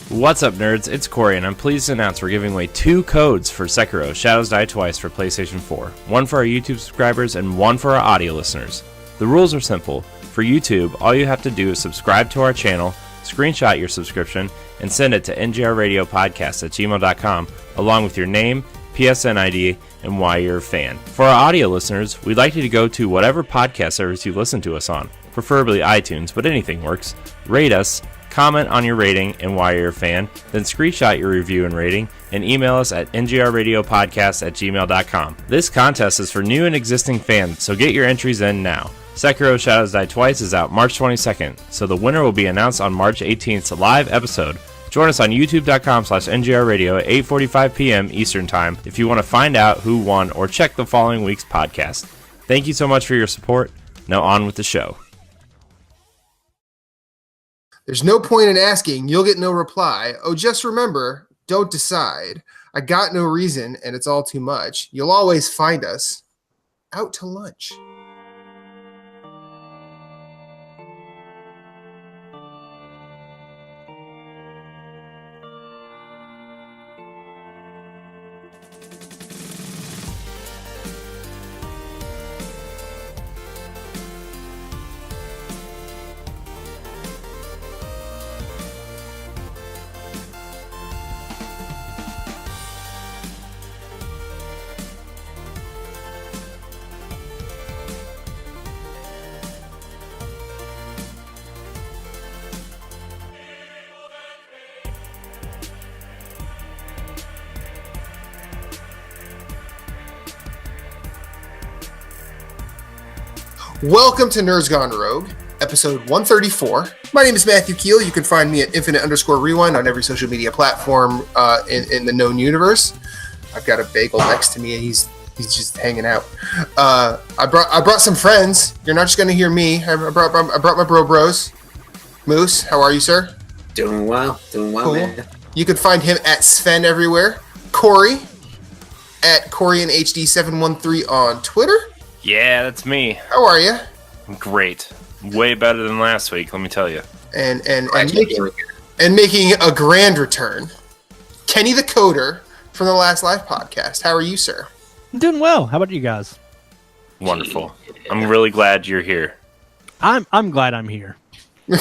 What's up, nerds? It's Corey, and I'm pleased to announce we're giving away 2 codes for Sekiro Shadows Die Twice for PlayStation 4. One for our YouTube subscribers and one for our audio listeners. The rules are simple. For YouTube, all you have to do is subscribe to our channel, screenshot your subscription, and send it to ngrradiopodcast@gmail.com along with your name, PSN ID, and why you're a fan. For our audio listeners, we'd like you to go to whatever podcast service you listen to us on, preferably iTunes, but anything works. Rate us, comment on your rating and why you're a fan, then screenshot your review and rating, and email us at ngrradiopodcast@gmail.com. This contest is for new and existing fans, so get your entries in now. Sekiro Shadows Die Twice is out March 22nd, so the winner will be announced on March 18th's live episode. Join us on youtube.com/ngrradio at 8:45 p.m. Eastern Time if you want to find out who won or check the following week's podcast. Thank you so much for your support. Now on with the show. There's no point in asking, you'll get no reply. Oh, just remember, don't decide. I got no reason, and it's all too much. You'll always find us out to lunch. Welcome to Nerds Gone Rogue, episode 134. My name is Matthew Keel. You can find me at Infinite_Rewind on every social media platform in the known universe. I've got a bagel next to me, and he's just hanging out. I brought some friends. You're not just going to hear me. I brought my bros. Moose, how are you, sir? Doing well, cool. Man. You can find him at Sven everywhere. Corey at CoreyandHD713 on Twitter. Yeah, that's me. How are you? Great. Way better than last week, let me tell you. And making a grand return, Kenny the Coder from the Last Life podcast. How are you, sir? I'm doing well. How about you guys? Wonderful. I'm really glad you're here. I'm glad I'm here. Yeah.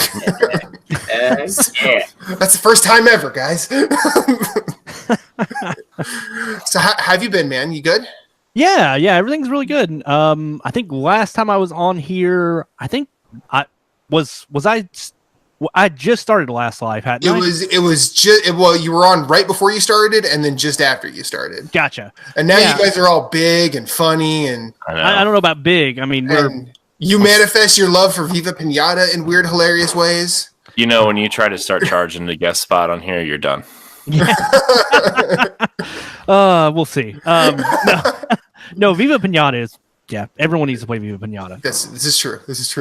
That's the first time ever, guys. So how have you been, man? You good? Yeah, everything's really good. I think last time I was on here, I just started Last Life, hadn't I? It was just, well, you were on right before you started and then just after you started. Gotcha. And now you guys are all big and funny and I don't know about big. I mean, you manifest your love for Viva Pinata in weird, hilarious ways. You know, when you try to start charging the guest spot on here, you're done. We'll see. No, Viva Pinata is, everyone needs to play Viva Pinata. This is true. It's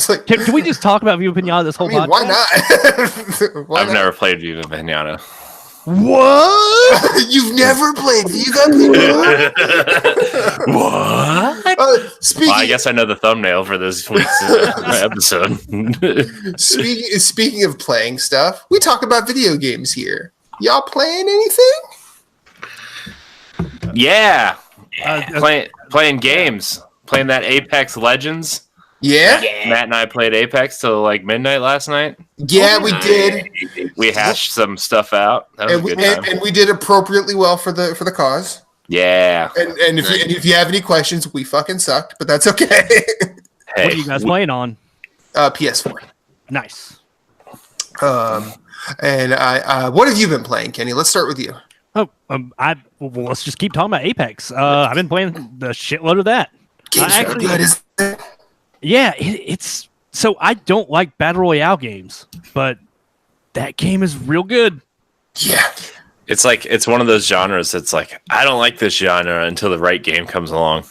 like, can we just talk about Viva Pinata this whole podcast? Why not? I've never played Viva Pinata. What? You've never played Viva Pinata? What? I guess I know the thumbnail for this week's episode. Speaking of playing stuff, we talk about video games here. Y'all playing anything? Yeah. Playing games. Playing that Apex Legends. Yeah? Matt and I played Apex till like midnight last night. Yeah, we did. We hashed some stuff out. That was a good time. And we did appropriately well for the cause. Yeah. And if you have any questions, we fucking sucked, but that's okay. Hey, what are you guys playing on? PS4. Nice. And what have you been playing, Kenny? Let's start with you. Oh, let's just keep talking about Apex. I've been playing the shitload of that. Games are good, isn't it? Yeah, it's so I don't like battle royale games, but that game is real good. Yeah, it's like it's one of those genres that's like I don't like this genre until the right game comes along.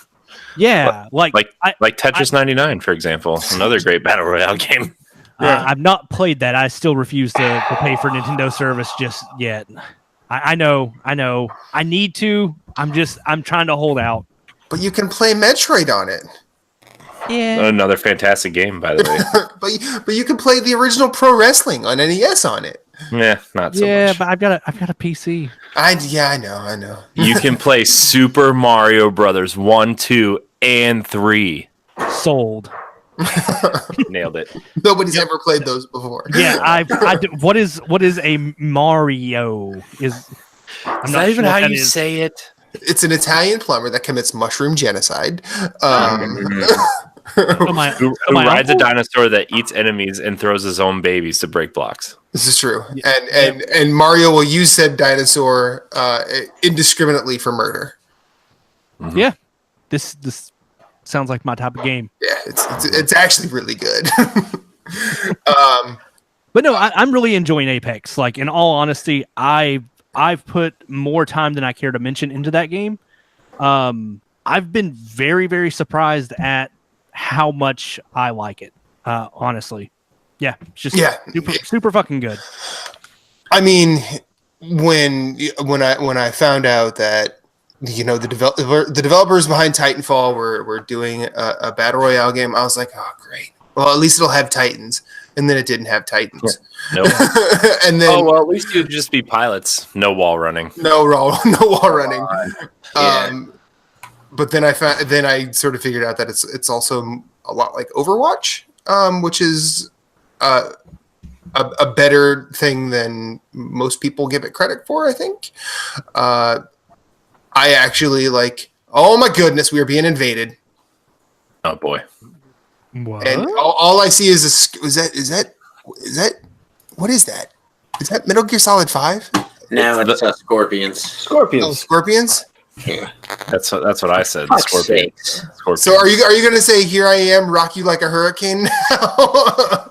Yeah, like Tetris 99, for example, another great battle royale game. I've not played that. I still refuse to pay for Nintendo service just yet. I know. I need to. I'm trying to hold out. But you can play Metroid on it. Yeah. Another fantastic game, by the way. but you can play the original Pro Wrestling on NES on it. Yeah, not so Yeah, much. but I've got a PC. I know. You can play Super Mario Brothers 1, 2, and 3. Sold. Nailed it. Nobody's ever played those before. Yeah, what is a Mario? Is that even how you say it? It's an Italian plumber that commits mushroom genocide. Who rides a dinosaur that eats enemies and throws his own babies to break blocks. This is true. And Mario will use said dinosaur indiscriminately for murder. Mm-hmm. Yeah. This sounds like my type of game. Yeah, it's actually really good. But no, I'm really enjoying Apex. Like, in all honesty, I've put more time than I care to mention into that game. I've been very, very surprised at how much I like it. Honestly, yeah, it's just super fucking good. I mean, when I found out that the developers behind Titanfall were doing a battle royale game, I was like, oh great. Well, at least it'll have Titans. And then it didn't have Titans. Nope. And then, at least you'd just be pilots. No wall running. No wall running. Yeah. But then I sort of figured out that it's also a lot like Overwatch, which is a better thing than most people give it credit for, I think. I actually oh my goodness, we are being invaded. Oh boy. What? And all I see is is that what is that? Is that Metal Gear Solid 5? No, it's Scorpions. Oh, Scorpions? Yeah. That's what I said. Scorpions. So are you going to say here I am, rock you like a hurricane now?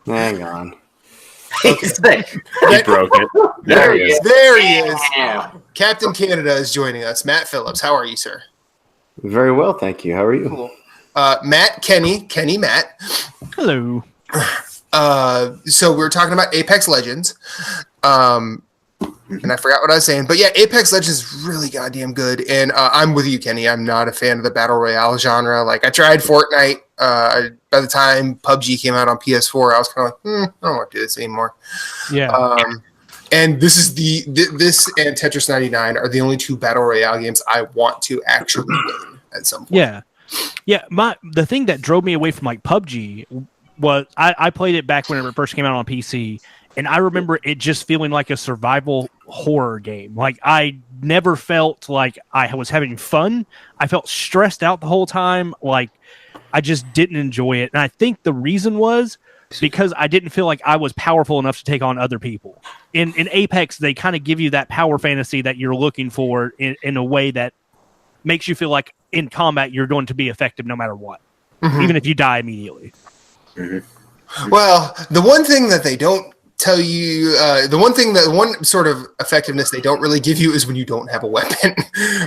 Hang on. He broke it. There he is. There he is. Yeah. Captain Canada is joining us. Matt Phillips, how are you, sir? Very well, thank you. How are you? Cool. Matt, Kenny, Matt. Hello. So we were talking about Apex Legends. And I forgot what I was saying. But yeah, Apex Legends is really goddamn good. And I'm with you, Kenny. I'm not a fan of the Battle Royale genre. Like, I tried Fortnite. By the time PUBG came out on PS4, I was kind of like, I don't want to do this anymore. Yeah. And this is this and Tetris 99 are the only two Battle Royale games I want to actually win at some point. Yeah. Yeah. The thing that drove me away from like PUBG was I played it back whenever it first came out on PC. And I remember it just feeling like a survival horror game. Like, I never felt like I was having fun. I felt stressed out the whole time. Like, I just didn't enjoy it. And I think the reason was because I didn't feel like I was powerful enough to take on other people. In Apex, they kind of give you that power fantasy that you're looking for in a way that makes you feel like in combat you're going to be effective no matter what, even if you die immediately. Mm-hmm. Well, the one thing that they don't tell you, the one sort of effectiveness they don't really give you is when you don't have a weapon.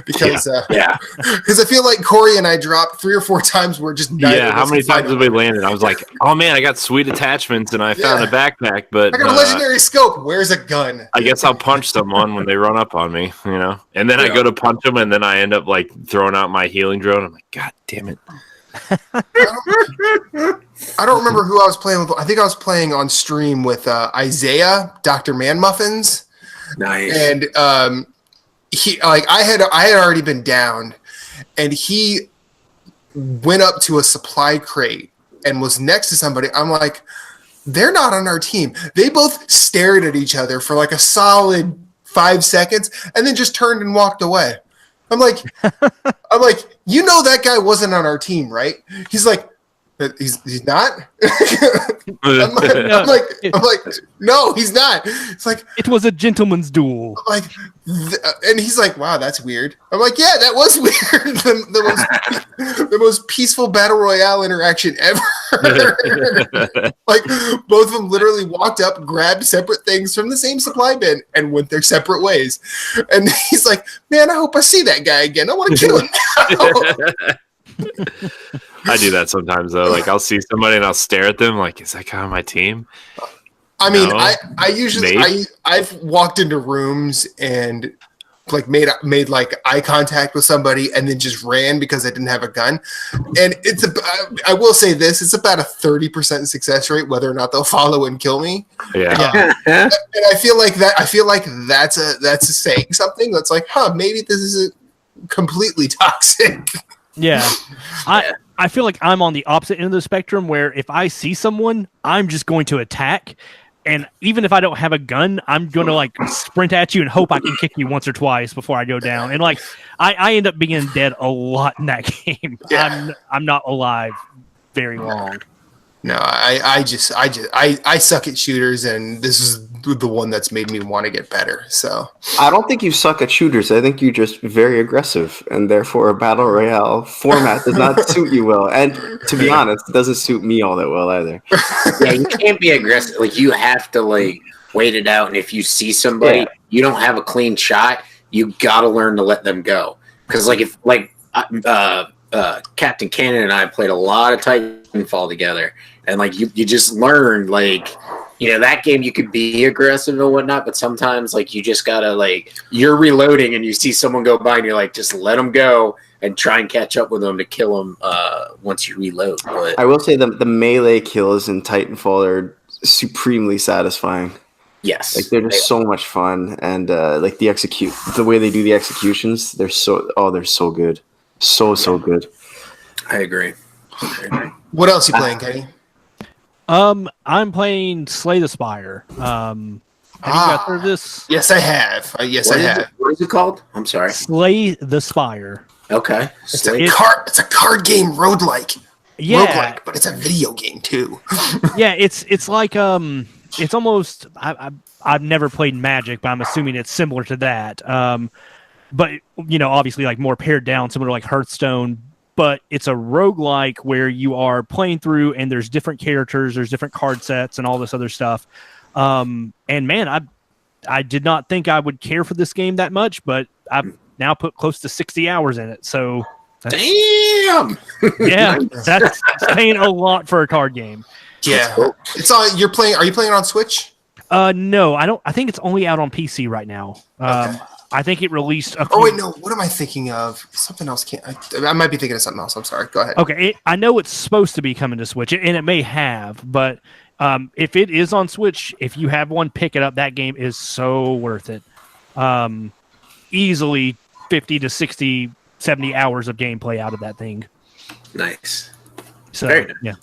Because I feel like Corey and I dropped 3 or 4 times where just how many times have we landed? I was like, oh man, I got sweet attachments and I found a backpack, but I got a legendary scope. Where's a gun? I guess I'll punch someone when they run up on me, and then I go to punch them and then I end up like throwing out my healing drone. I'm like, god damn it. I don't remember who I was playing with. I think I was playing on stream with Isaiah, Dr. Man Muffins. Nice. And I had already been downed, and he went up to a supply crate and was next to somebody. I'm like, they're not on our team. They both stared at each other for like a solid 5 seconds and then just turned and walked away. I'm like, that guy wasn't on our team, right? He's like, he's not. I'm like, no, he's not. It's like, it was a gentleman's duel. Like, and he's like, wow, that's weird. I'm like, yeah, that was weird. the most peaceful battle royale interaction ever. Like, both of them literally walked up, grabbed separate things from the same supply bin, and went their separate ways. And he's like, man, I hope I see that guy again. I want to kill him now. I do that sometimes though. Like, I'll see somebody and I'll stare at them like, is that guy on my team? I mean, I usually I've walked into rooms and like made like eye contact with somebody and then just ran because I didn't have a gun. And I will say this, it's about a 30% success rate whether or not they'll follow and kill me. Yeah. And I feel like that's saying something that's like, maybe this isn't completely toxic. Yeah. I feel like I'm on the opposite end of the spectrum where if I see someone, I'm just going to attack. And even if I don't have a gun, I'm going to like sprint at you and hope I can kick you once or twice before I go down. And like, I end up being dead a lot in that game. Yeah. I'm not alive very long. No, I suck at shooters, and this is the one that's made me want to get better. So I don't think you suck at shooters. I think you're just very aggressive, and therefore a battle royale format does not suit you well. And to be honest, it doesn't suit me all that well either. Yeah, you can't be aggressive. Like you have to like wait it out, and if you see somebody, you don't have a clean shot, you got to learn to let them go. Because like if like Captain Cannon and I played a lot of Titanfall together. And like you just learn, like, you know, that game you could be aggressive and whatnot, but sometimes like you just gotta like you're reloading and you see someone go by and you're like, just let them go and try and catch up with them to kill them once you reload. But I will say the melee kills in Titanfall are supremely satisfying. Yes, like they're just so much fun, and like the way they do the executions, they're so good, so good. I agree. What else you playing, Kenny? I'm playing Slay the Spire. Have you got heard of this? Yes, I have. I have. What is it called? I'm sorry. Slay the Spire. Okay. It's a card game roguelike. Yeah. Roguelike, but it's a video game too. Yeah, it's like it's almost I've never played Magic, but I'm assuming it's similar to that. But you know, obviously like more pared down, similar to like Hearthstone. But it's a roguelike where you are playing through and there's different characters, there's different card sets and all this other stuff. And man, I did not think I would care for this game that much, but I've now put close to 60 hours in it. So damn. Yeah, that's saying a lot for a card game. Yeah. It's on are you playing it on Switch? No, I don't. I think it's only out on PC right now. Okay. I think it released. No. What am I thinking of? Something else. I might be thinking of something else. I'm sorry. Go ahead. Okay, I know it's supposed to be coming to Switch, and it may have, but if it is on Switch, if you have one, pick it up. That game is so worth it. Easily 50 to 60, 70 hours of gameplay out of that thing. Nice. So yeah.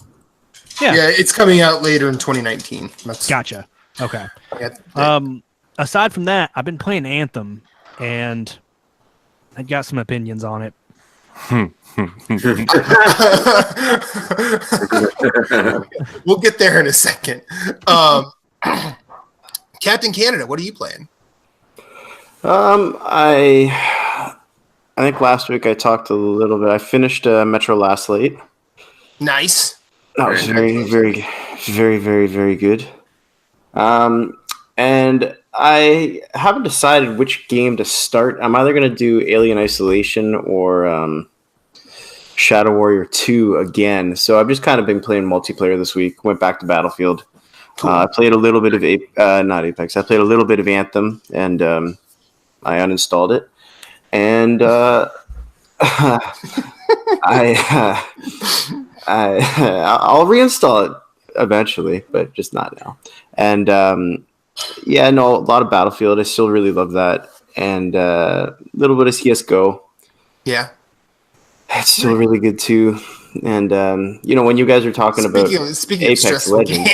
It's coming out later in 2019. Gotcha. Okay. Yeah, aside from that, I've been playing Anthem. And I got some opinions on it. We'll get there in a second. Captain Canada, what are you playing? I think last week I talked a little bit. I finished Metro Last Light. Nice. That was very, very, very, very, very good. And I haven't decided which game to start. I'm either going to do Alien Isolation or Shadow Warrior 2 again. So I've just kind of been playing multiplayer this week. Went back to Battlefield. Cool. I played a little bit of not Apex. I played a little bit of Anthem, and I uninstalled it. And I'll reinstall it eventually, but just not now. And a lot of Battlefield. I still really love that, and a little bit of CS:GO. Yeah, it's still really good too. And when you guys are talking about Apex Legends,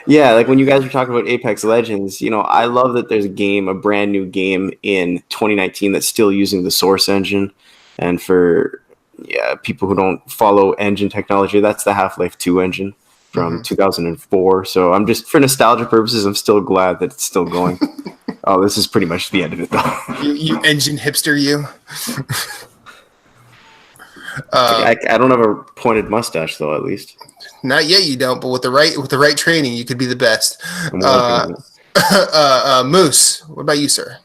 yeah, like when you guys are talking about Apex Legends, I love that there's a brand new game in 2019 that's still using the Source engine. And for people who don't follow engine technology, that's the Half-Life 2 engine from 2004. So I'm just, for nostalgia purposes, I'm still glad that it's still going. Oh, this is pretty much the end of it, though. You engine hipster, you. I don't have a pointed mustache, though. At least not yet. You don't, but with the right training, you could be the best. Moose, what about you, sir?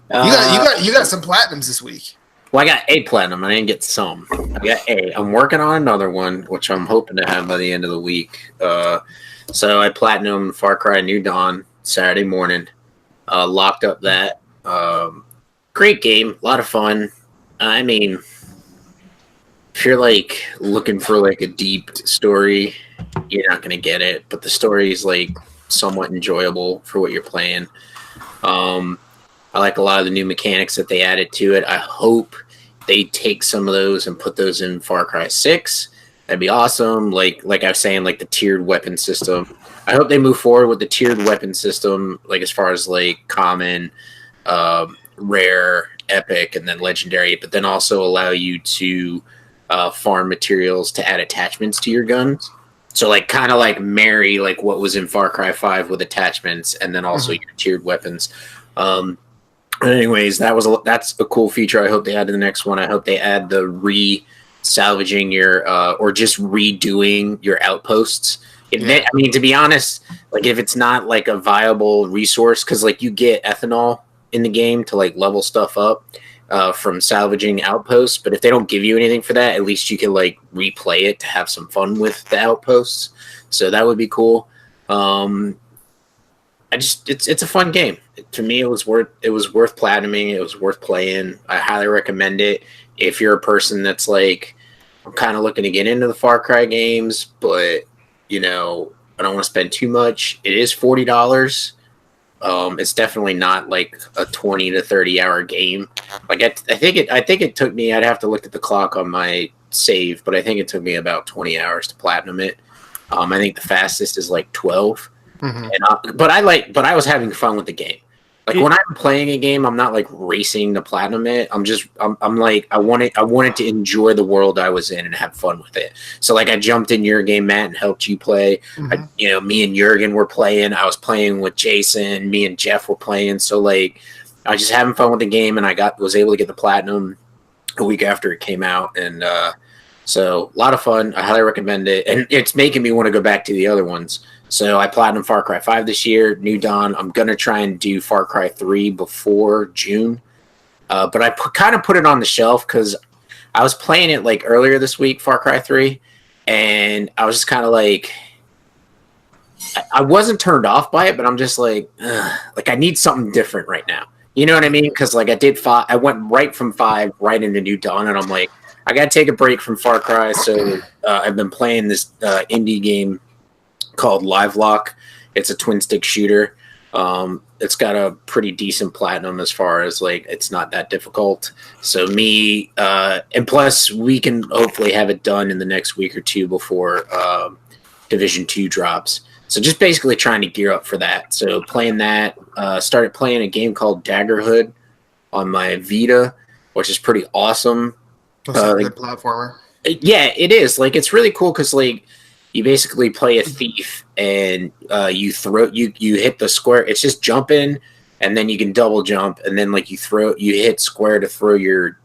You got some platinums this week. Well, I got a platinum. I didn't get some. I got a. I'm working on another one, which I'm hoping to have by the end of the week. So I platinum FarCry New Dawn Saturday morning. Locked up that. Great game, a lot of fun. I mean, if you're like looking for like a deep story, you're not gonna get it. But the story is like somewhat enjoyable for what you're playing. I like a lot of the new mechanics that they added to it. I hope they take some of those and put those in Far Cry 6. That'd be awesome. Like I was saying, like the tiered weapon system. I hope they move forward with the tiered weapon system, like as far as like common, rare, epic, and then legendary, but then also allow you to farm materials to add attachments to your guns. So like kind of like marry like what was in Far Cry 5 with attachments, and then also your tiered weapons. Anyways, that's a cool feature. I hope they add to the next one. I hope they add the salvaging your or just redoing your outposts. I mean, to be honest, like if it's not like a viable resource, because like you get ethanol in the game to like level stuff up from salvaging outposts, but if they don't give you anything for that, at least you can like replay it to have some fun with the outposts. So that would be cool. It's a fun game. To me, it was worth platinuming. It was worth playing. I highly recommend it if you're a person that's like, I'm kind of looking to get into the Far Cry games, but you know, I don't want to spend too much. It is $40. It's definitely not like a 20 to 30 hour game. Like I think it took me. I'd have to look at the clock on my save, but I think it took me about 20 hours to platinum it. I think the fastest is like 12. Mm-hmm. But I was having fun with the game. Like when I'm playing a game, I'm not like racing to platinum it. I'm like I wanted to enjoy the world I was in and have fun with it. So like I jumped in your game, Matt, and helped you play. Mm-hmm. Me and Jurgen were playing. I was playing with Jason. Me and Jeff were playing. So like I was just having fun with the game, and was able to get the platinum a week after it came out, and so a lot of fun. I highly recommend it, and it's making me want to go back to the other ones. So I platinum Far Cry 5 this year, New Dawn. I'm going to try and do Far Cry 3 before June. But I kind of put it on the shelf because I was playing it like earlier this week, Far Cry 3, and I was just kind of like, I wasn't turned off by it, but I'm just like I need something different right now. You know what I mean? Because like I did 5, I went right from 5 right into New Dawn, and I'm like, I got to take a break from Far Cry. So I've been playing this indie game called Live Lock. It's a twin stick shooter. It's got a pretty decent platinum as far as like it's not that difficult. So and plus we can hopefully have it done in the next week or two before Division 2 drops. So just basically trying to gear up for that. So playing that, started playing a game called Daggerhood on my Vita, which is pretty awesome. It's a good platformer. Yeah, it is. Like it's really cool because like you basically play a thief, and you hit the square. It's just jumping, and then you can double jump, and then like you hit square to throw your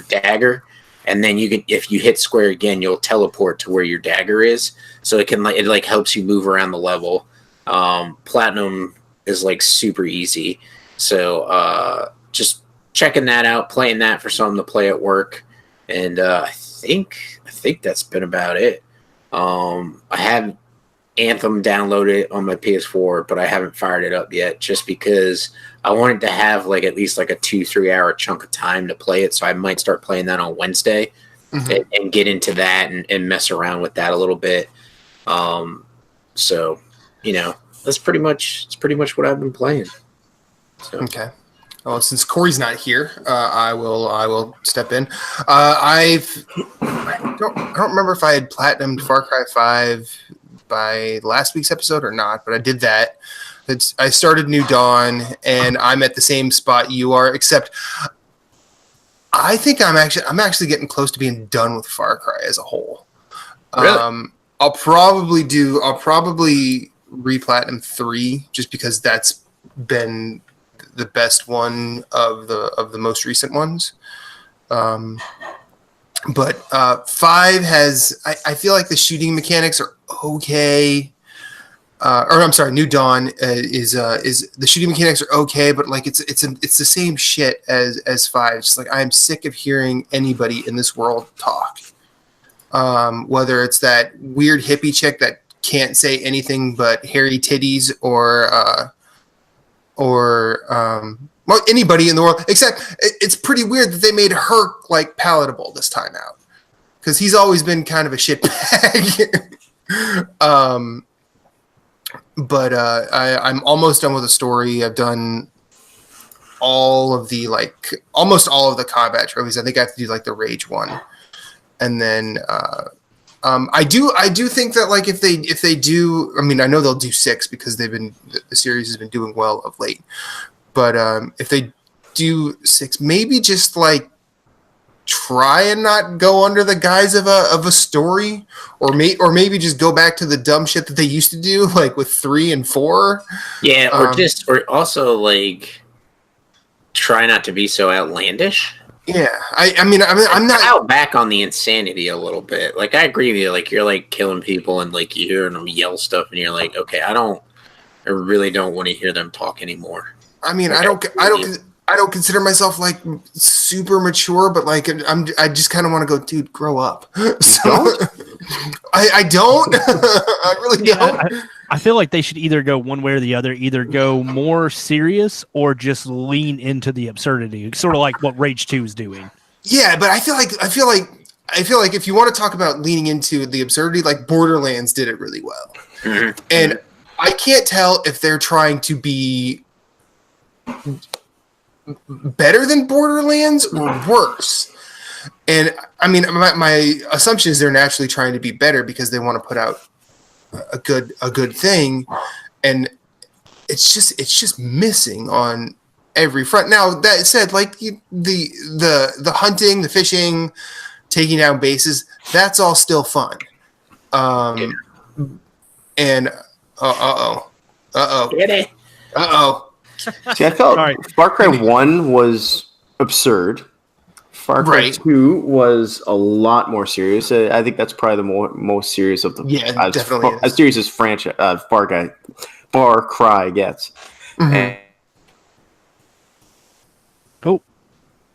dagger, and then if you hit square again, you'll teleport to where your dagger is. So it helps you move around the level. Platinum is like super easy. So just checking that out, playing that for something to play at work, and I think that's been about it. I have Anthem downloaded on my PS4, but I haven't fired it up yet just because I wanted to have like at least like a 2-3 hour chunk of time to play it. So I might start playing that on Wednesday and get into that and mess around with that a little bit. So, that's pretty much what I've been playing. So. Okay. Well, since Corey's not here, I will step in. I don't remember if I had platinumed Far Cry 5 by last week's episode or not, but I did that. I started New Dawn, and I'm at the same spot you are, except I think I'm actually getting close to being done with Far Cry as a whole. Really? I'll probably replatinum 3 just because that's been the best one of the most recent ones. But 5 has, I feel like the shooting mechanics are okay. New Dawn is the shooting mechanics are okay, but like it's the same shit as 5. It's like I'm sick of hearing anybody in this world talk. Whether it's that weird hippie chick that can't say anything but hairy titties, or well, anybody in the world, except it's pretty weird that they made Herc like palatable this time out, because he's always been kind of a shitbag. But I'm almost done with the story. I've done almost all of the combat trophies. I think I have to do like the Rage one, and then I do think that like if they do, I mean, I know they'll do 6 because the series has been doing well of late. But if they do 6, maybe just like try and not go under the guise of a story, or maybe just go back to the dumb shit that they used to do, like with 3 and 4. Yeah, or also like try not to be so outlandish. Yeah, I'm not out back on the insanity a little bit. Like I agree with you. Like you're like killing people and like you hear them yell stuff, and you're like, okay, I really don't want to hear them talk anymore. I mean, like, I don't consider myself like super mature, but like I just kind of want to go, dude, grow up. So I don't. I really don't. I feel like they should either go one way or the other. Either go more serious or just lean into the absurdity, sort of like what Rage 2 is doing. Yeah, but I feel like if you want to talk about leaning into the absurdity, like Borderlands did it really well, and I can't tell if they're trying to be better than Borderlands or worse. And I mean, my assumption is they're naturally trying to be better because they want to put out a good thing, and it's just missing on every front. Now that said, like the hunting, the fishing, taking down bases, that's all still fun. And Get it? See, I felt FarCry 1 was absurd. FarCry 2 was a lot more serious. I think that's probably the most serious of the. Yeah, definitely. As serious as FarCry gets. Mm-hmm.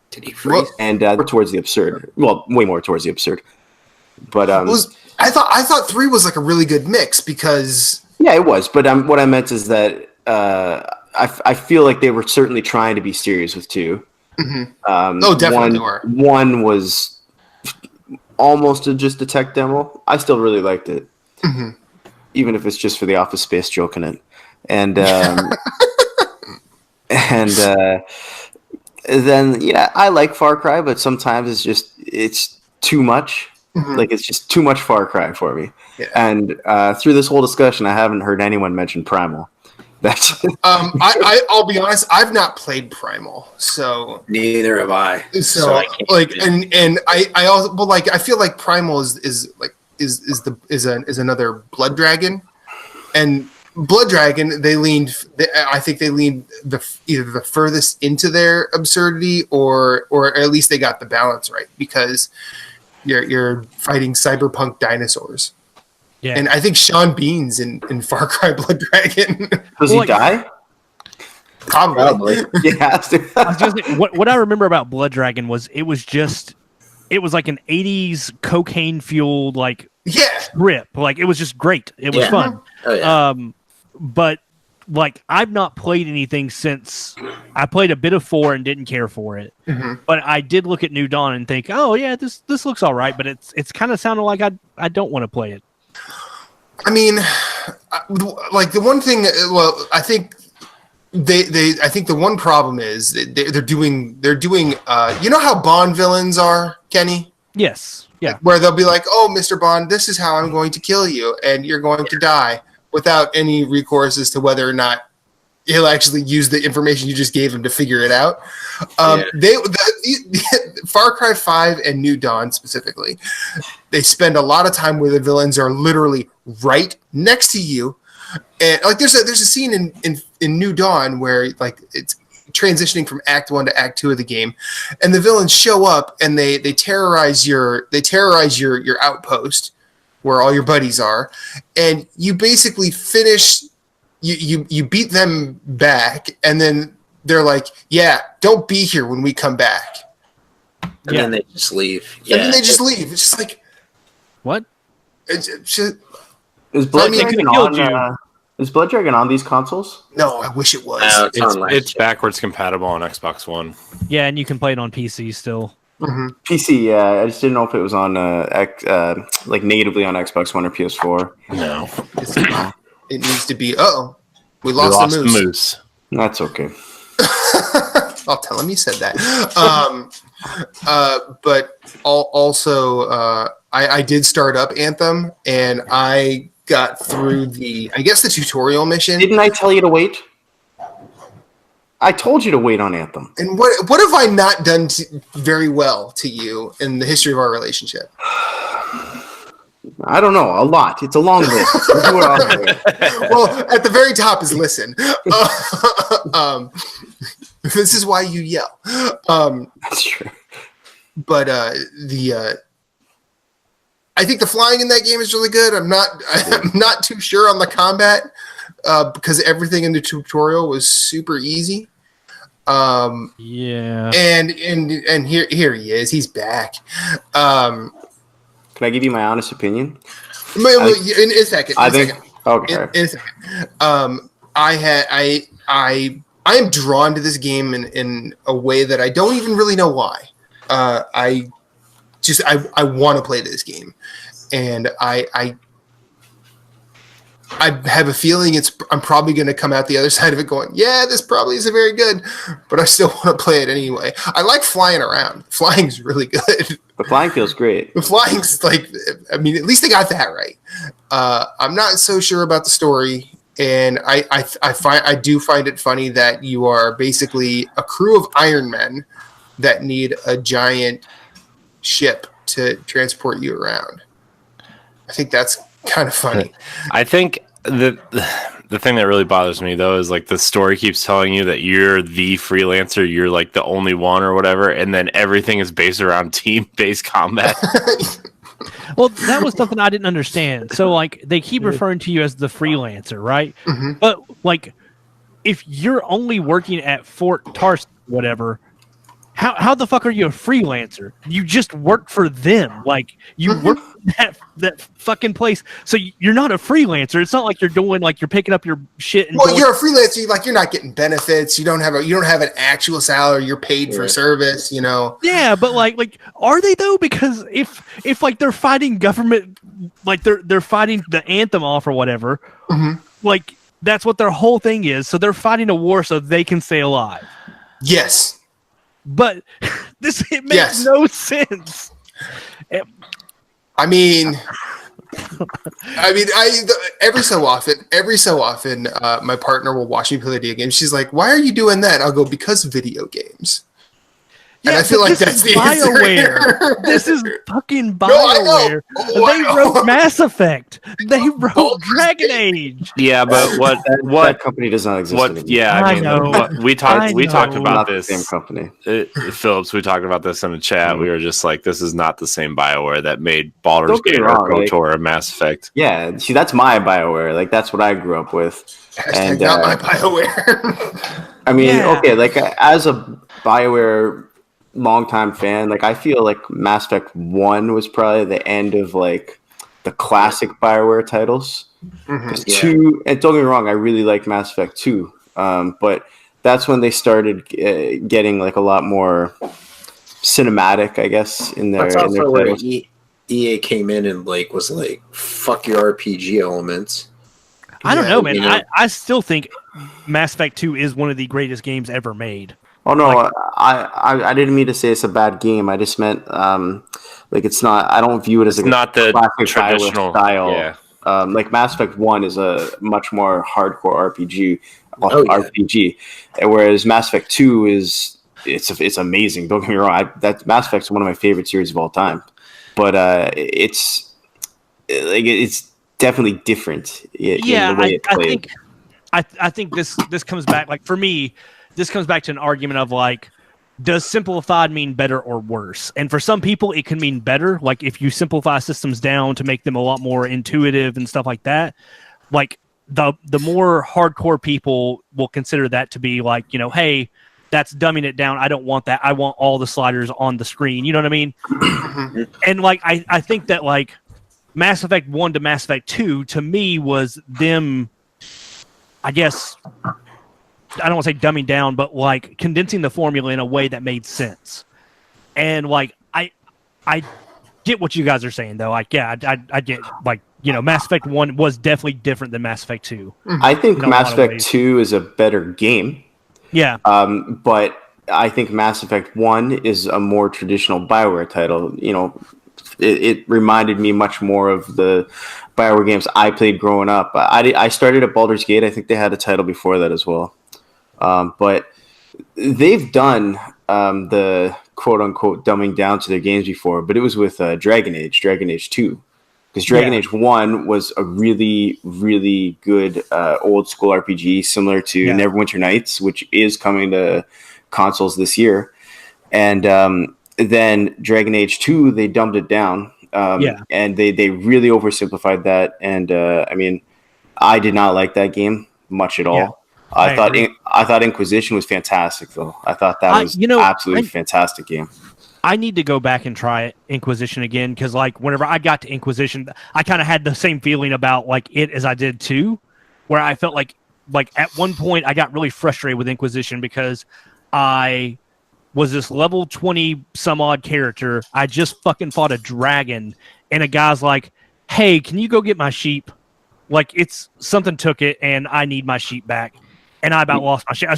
Did he freeze? And towards the absurd. Well, way more towards the absurd. But I thought 3 was like a really good mix because. Yeah, it was. But what I meant is that I feel like they were certainly trying to be serious with 2. Mm-hmm. Definitely were. 1 was almost just a tech demo. I still really liked it, even if it's just for the Office Space joke in it. And then I like Far Cry, but sometimes it's too much. Mm-hmm. Like it's just too much Far Cry for me. Yeah. And through this whole discussion, I haven't heard anyone mention Primal. I'll be honest, I've not played Primal, so neither have I. So I like, and I also, well, like I feel like Primal is another Blood Dragon, and Blood Dragon I think they leaned either the furthest into their absurdity, or at least they got the balance right, because you're fighting cyberpunk dinosaurs. Yeah. And I think Sean Bean's in Far Cry Blood Dragon. Does he die? Probably. Yeah. What I remember about Blood Dragon was it was like an 80s cocaine fueled strip. Like it was just great. It was fun. Oh, yeah. But like I've not played anything since I played a bit of 4 and didn't care for it. Mm-hmm. But I did look at New Dawn and think, oh yeah, this looks all right, but it's kind of sounding like I don't want to play it. I mean, like the one thing. Well, I think I think the one problem is they're doing. You know how Bond villains are, Kenny? Yes. Yeah. Where they'll be like, "Oh, Mr. Bond, this is how I'm going to kill you, and you're going to die," without any recourse as to whether or not he'll actually use the information you just gave him to figure it out. Far Cry 5 and New Dawn specifically, they spend a lot of time where the villains are literally right next to you, and like there's a scene in New Dawn where like it's transitioning from Act 1 to Act 2 of the game, and the villains show up and they terrorize your outpost where all your buddies are, and you basically finish. You beat them back, and then they're like, "Yeah, don't be here when we come back." And then they just leave. Yeah. And then they just leave. It's just like, what? Is Blood Dragon on? Is Blood Dragon on these consoles? No, I wish it was. It's backwards compatible on Xbox One. Yeah, and you can play it on PC still. Mm-hmm. PC, yeah. I just didn't know if it was on like natively on Xbox One or PS4. No. It needs to be. We lost the moose. That's okay. I'll tell him you said that. But also, I did start up Anthem, and I got through the tutorial mission. Didn't I tell you to wait? I told you to wait on Anthem. And what have I not done very well to you in the history of our relationship? I don't know. A lot. It's a long list. Well, at the very top is listen. This is why you yell. That's true. But I think the flying in that game is really good. I'm not too sure on the combat because everything in the tutorial was super easy. Yeah. And here he is. He's back. Can I give you my honest opinion? In a second. Okay. In a second. I am drawn to this game in a way that I don't even really know why. I want to play this game, and I have a feeling I'm probably going to come out the other side of it going, yeah, this probably isn't very good, but I still want to play it anyway. I like flying around. Flying's really good. The flying feels great. The flying's at least they got that right. I'm not so sure about the story. And I do find it funny that you are basically a crew of Iron Men that need a giant ship to transport you around. I think that's kind of funny. I think the thing that really bothers me though is like the story keeps telling you that you're the freelancer, you're like the only one or whatever, and then everything is based around team-based combat. Well, that was something I didn't understand. So, like, they keep referring to you as the freelancer, right? Mm-hmm. But, like, if you're only working at Fort Tarsis, whatever, how the fuck are you a freelancer? You just work for them. Like, you work for that fucking place. So you're not a freelancer. It's not like you're doing, like, you're picking up your shit. And you're a freelancer. Like, you're not getting benefits. You don't have an actual salary. You're paid for service, you know? Yeah, but like, are they though? Because if like they're fighting government, like they're fighting the Anthem off or whatever, like that's what their whole thing is. So they're fighting a war so they can stay alive. Yes. But it makes no sense. Every so often, my partner will watch me play video games. She's like, "Why are you doing that?" I'll go, "Because video games." Yeah, and I feel like that's the BioWare. This is fucking BioWare. They wrote Mass Effect. They wrote Dragon Age. Yeah, but that company does not exist anymore. Yeah, I know. We talked about not this. The same company. Phillips, we talked about this in the chat. We were just like, this is not the same BioWare that made Baldur's Gate or KOTOR and Mass Effect. Yeah, see, that's my BioWare. Like, that's what I grew up with. And not my BioWare. I mean, okay, like, as a BioWare longtime fan, like, I feel like Mass Effect 1 was probably the end of, like, the classic BioWare titles. 2, and don't get me wrong, I really like Mass Effect 2, but that's when they started getting, like, a lot more cinematic, I guess, in their where EA came in and, like, was like, fuck your RPG elements. I don't know, man. You know? I still think Mass Effect 2 is one of the greatest games ever made. Oh no, like, I didn't mean to say it's a bad game. I just meant like it's not. I don't view it as not the traditional style. Yeah. Like Mass Effect 1 is a much more hardcore RPG, whereas Mass Effect 2 is it's amazing. Don't get me wrong. That Mass Effect is one of my favorite series of all time, but it's definitely different. In the way it's played. I think this comes back, like, for me. This comes back to an argument of, like, does simplified mean better or worse? And for some people, it can mean better. Like, if you simplify systems down to make them a lot more intuitive and stuff like that, like, the more hardcore people will consider that to be, like, you know, hey, that's dumbing it down. I don't want that. I want all the sliders on the screen. You know what I mean? And, like, I think that, like, Mass Effect 1 to Mass Effect 2, to me, was them I guess I don't want to say dumbing down, but like condensing the formula in a way that made sense. And like I get what you guys are saying though. Like I get like Mass Effect 1 was definitely different than Mass Effect 2. I think Mass Effect 2 is a better game. Yeah. But I think Mass Effect 1 is a more traditional BioWare title. It reminded me much more of the BioWare games I played growing up. I started at Baldur's Gate. I think they had a title before that as well. But they've done the quote-unquote dumbing down to their games before, but it was with Dragon Age 2. Because Dragon Age 1 was a really, really good old-school RPG, similar to Neverwinter Nights, which is coming to consoles this year. And then Dragon Age 2, they dumbed it down. And they really oversimplified that. And, I did not like that game much at all. Yeah. I thought Inquisition was fantastic, though. I thought that was absolutely fantastic game. I need to go back and try Inquisition again because, like, whenever I got to Inquisition, I kind of had the same feeling about like it as I did too, where I felt like at one point I got really frustrated with Inquisition because I was this level 20 some odd character. I just fucking fought a dragon, and a guy's like, "Hey, can you go get my sheep? Like, it's something took it, and I need my sheep back." And I about lost my shit.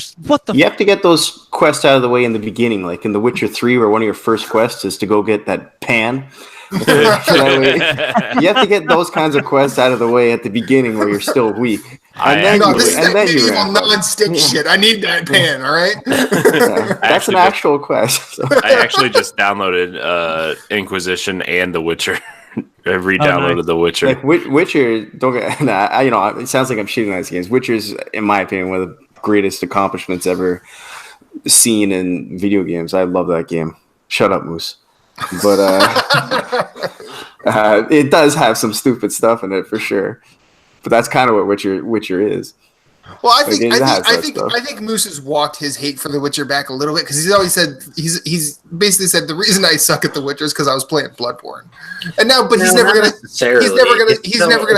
You have to get those quests out of the way in the beginning, like in The Witcher 3, where one of your first quests is to go get that pan. You have to get those kinds of quests out of the way at the beginning where you're still weak. This is medieval non-stick shit. I need that pan, all right? That's an actual quest. So. I actually just downloaded Inquisition and The Witcher. I re-downloaded The Witcher. Like Witcher, don't get. It sounds like I'm shitting on these games. Witcher's, in my opinion, one of the greatest accomplishments ever seen in video games. I love that game. Shut up, Moose. But it does have some stupid stuff in it for sure. But that's kind of what Witcher is. Well, I think Moose has walked his hate for The Witcher back a little bit because he's always said he's basically said the reason I suck at The Witcher is because I was playing Bloodborne, and now he's never gonna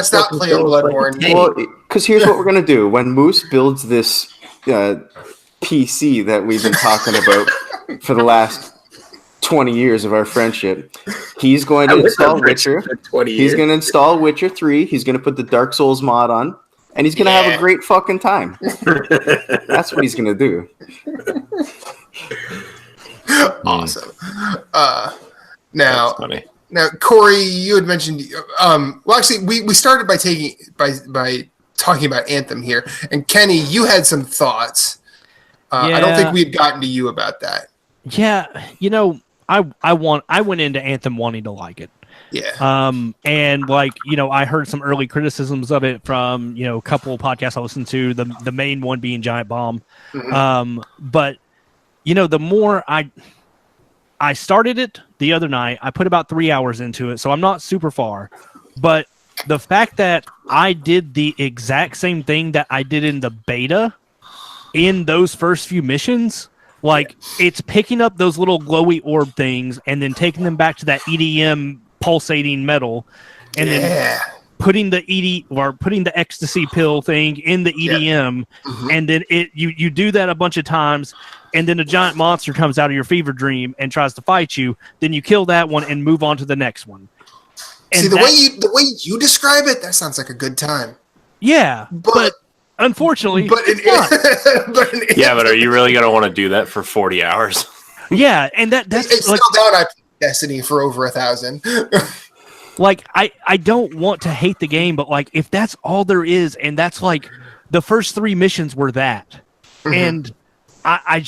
stop playing Bloodborne. Well, because here's what we're gonna do when Moose builds this PC that we've been talking about for the last 20 years of our friendship. He's going to install Witcher. He's going to install Witcher 3. He's going to put the Dark Souls mod on. And he's going to have a great fucking time. That's what he's going to do. Awesome. Now, Corey, you had mentioned. We started by talking about Anthem here, and Kenny, you had some thoughts. I don't think we had gotten to you about that. Yeah, I went into Anthem wanting to like it. Yeah. And I heard some early criticisms of it from, a couple of podcasts I listened to, the main one being Giant Bomb. Mm-hmm. But the more I started it the other night, I put about 3 hours into it, so I'm not super far. But the fact that I did the exact same thing that I did in the beta in those first few missions, it's picking up those little glowy orb things and then taking them back to that EDM pulsating metal, and then putting the ecstasy pill thing in the EDM, and then you do that a bunch of times, and then a giant monster comes out of your fever dream and tries to fight you. Then you kill that one and move on to the next one. And see, the way you describe it, that sounds like a good time. Yeah, but unfortunately, but are you really gonna want to do that for 40 hours? Yeah, and that's it's still down. I played Destiny for over 1,000. I don't want to hate the game, but if that's all there is, and that's the first 3 missions were that, and I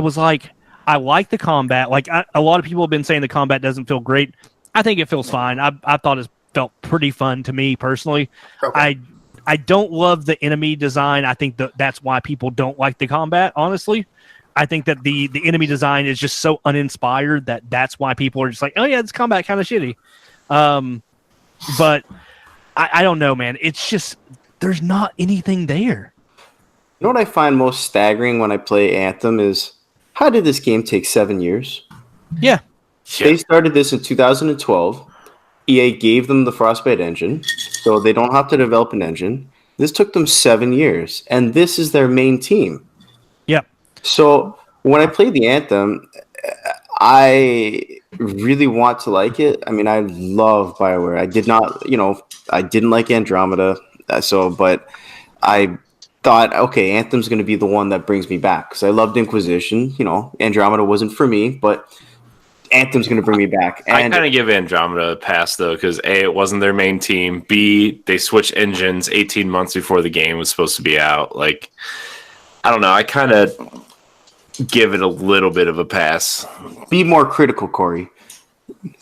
was like, I like the combat. A lot of people have been saying the combat doesn't feel great. I think it feels fine. I thought it felt pretty fun to me personally. Okay. I don't love the enemy design. I think that's why people don't like the combat, honestly. I think that the enemy design is just so uninspired that's why people are just like, oh yeah, this combat kind of shitty. But I don't know, man. It's just there's not anything there. You know what I find most staggering when I play Anthem is how did this game take 7 years? Yeah. They started this in 2012. EA gave them the Frostbite engine, so they don't have to develop an engine. This took them 7 years, and this is their main team. Yep. So when I played the Anthem, I really want to like it. I mean, I love BioWare. I did not, I didn't like Andromeda, but I thought, okay, Anthem's going to be the one that brings me back because I loved Inquisition. Andromeda wasn't for me, but Anthem's going to bring me back. And I kind of give Andromeda a pass, though, because A, it wasn't their main team. B, they switched engines 18 months before the game was supposed to be out. Like, I don't know. I kind of give it a little bit of a pass. Be more critical, Corey.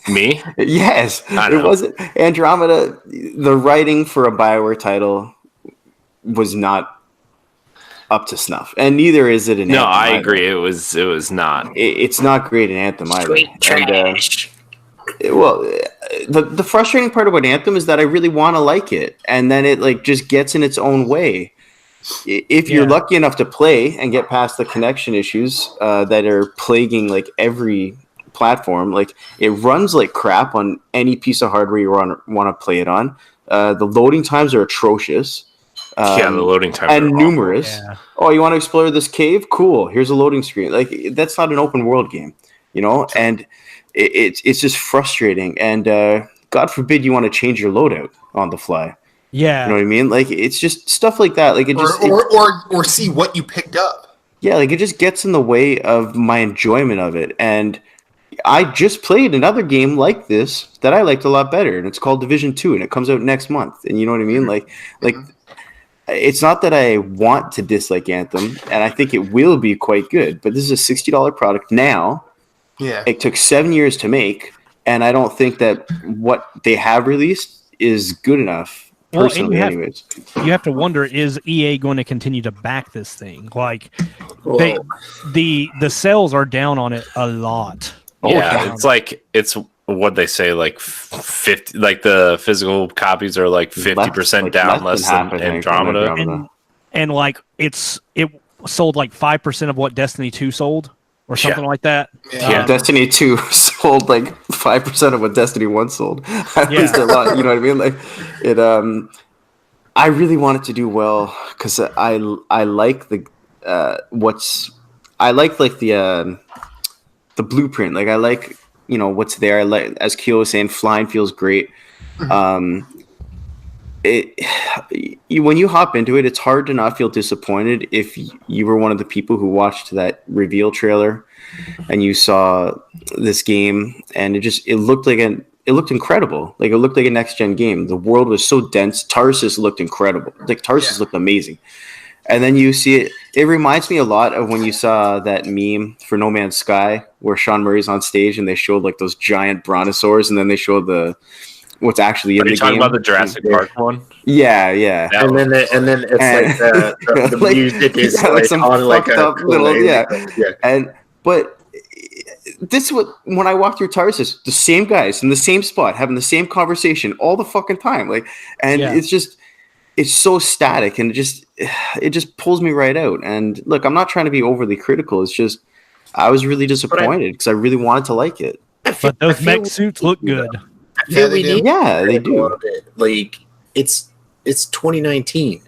Me? Yes. It wasn't Andromeda. The writing for a BioWare title was not up to snuff, and neither is it in Anthem. I agree. It was not. It's not great in Anthem either. Trash. The frustrating part about Anthem is that I really want to like it, and then it just gets in its own way. If you're lucky enough to play and get past the connection issues that are plaguing every platform, it runs like crap on any piece of hardware you want to play it on. The loading times are atrocious. The loading times and are numerous. Yeah. Oh, you want to explore this cave? Cool. Here's a loading screen. That's not an open world game, and it's just frustrating. And God forbid you want to change your loadout on the fly. Yeah, you know what I mean. It's just stuff like that. Or see what you picked up. Yeah, it just gets in the way of my enjoyment of it. And I just played another game like this that I liked a lot better, and it's called Division 2, and it comes out next month. And you know what I mean? It's not that I want to dislike Anthem, and I think it will be quite good, but this is a $60 product now. Yeah. It took 7 years to make, and I don't think that what they have released is good enough, personally, anyways. You have to wonder, is EA going to continue to back this thing? The sales are down on it a lot. Yeah, it's what they say, 50, the physical copies are 50% down, less than Andromeda. And it sold 5% of what Destiny 2 sold or something like that. Yeah, Destiny 2 sold 5% of what Destiny 1 sold. At least a lot, you know what I mean? I really want it to do well because I like the blueprint. I like what's there. As Keel was saying, flying feels great. When you hop into it, it's hard to not feel disappointed if you were one of the people who watched that reveal trailer and you saw this game and it looked incredible. It looked like a next gen game. The world was so dense. Tarsus looked incredible. Tarsus looked amazing. And then you see it. It reminds me a lot of when you saw that meme for No Man's Sky where Sean Murray's on stage and they showed those giant brontosaurs and then they showed what's actually in the game. Are you talking about the Jurassic Park one? Yeah. And then it's the music is some on up little but this is what when I walked through Tarsus, the same guys in the same spot having the same conversation all the fucking time. It's so static and it just pulls me right out. And look, I'm not trying to be overly critical. It's just I was really disappointed because I really wanted to like it. But those mech suits look good. They do. It's 2019.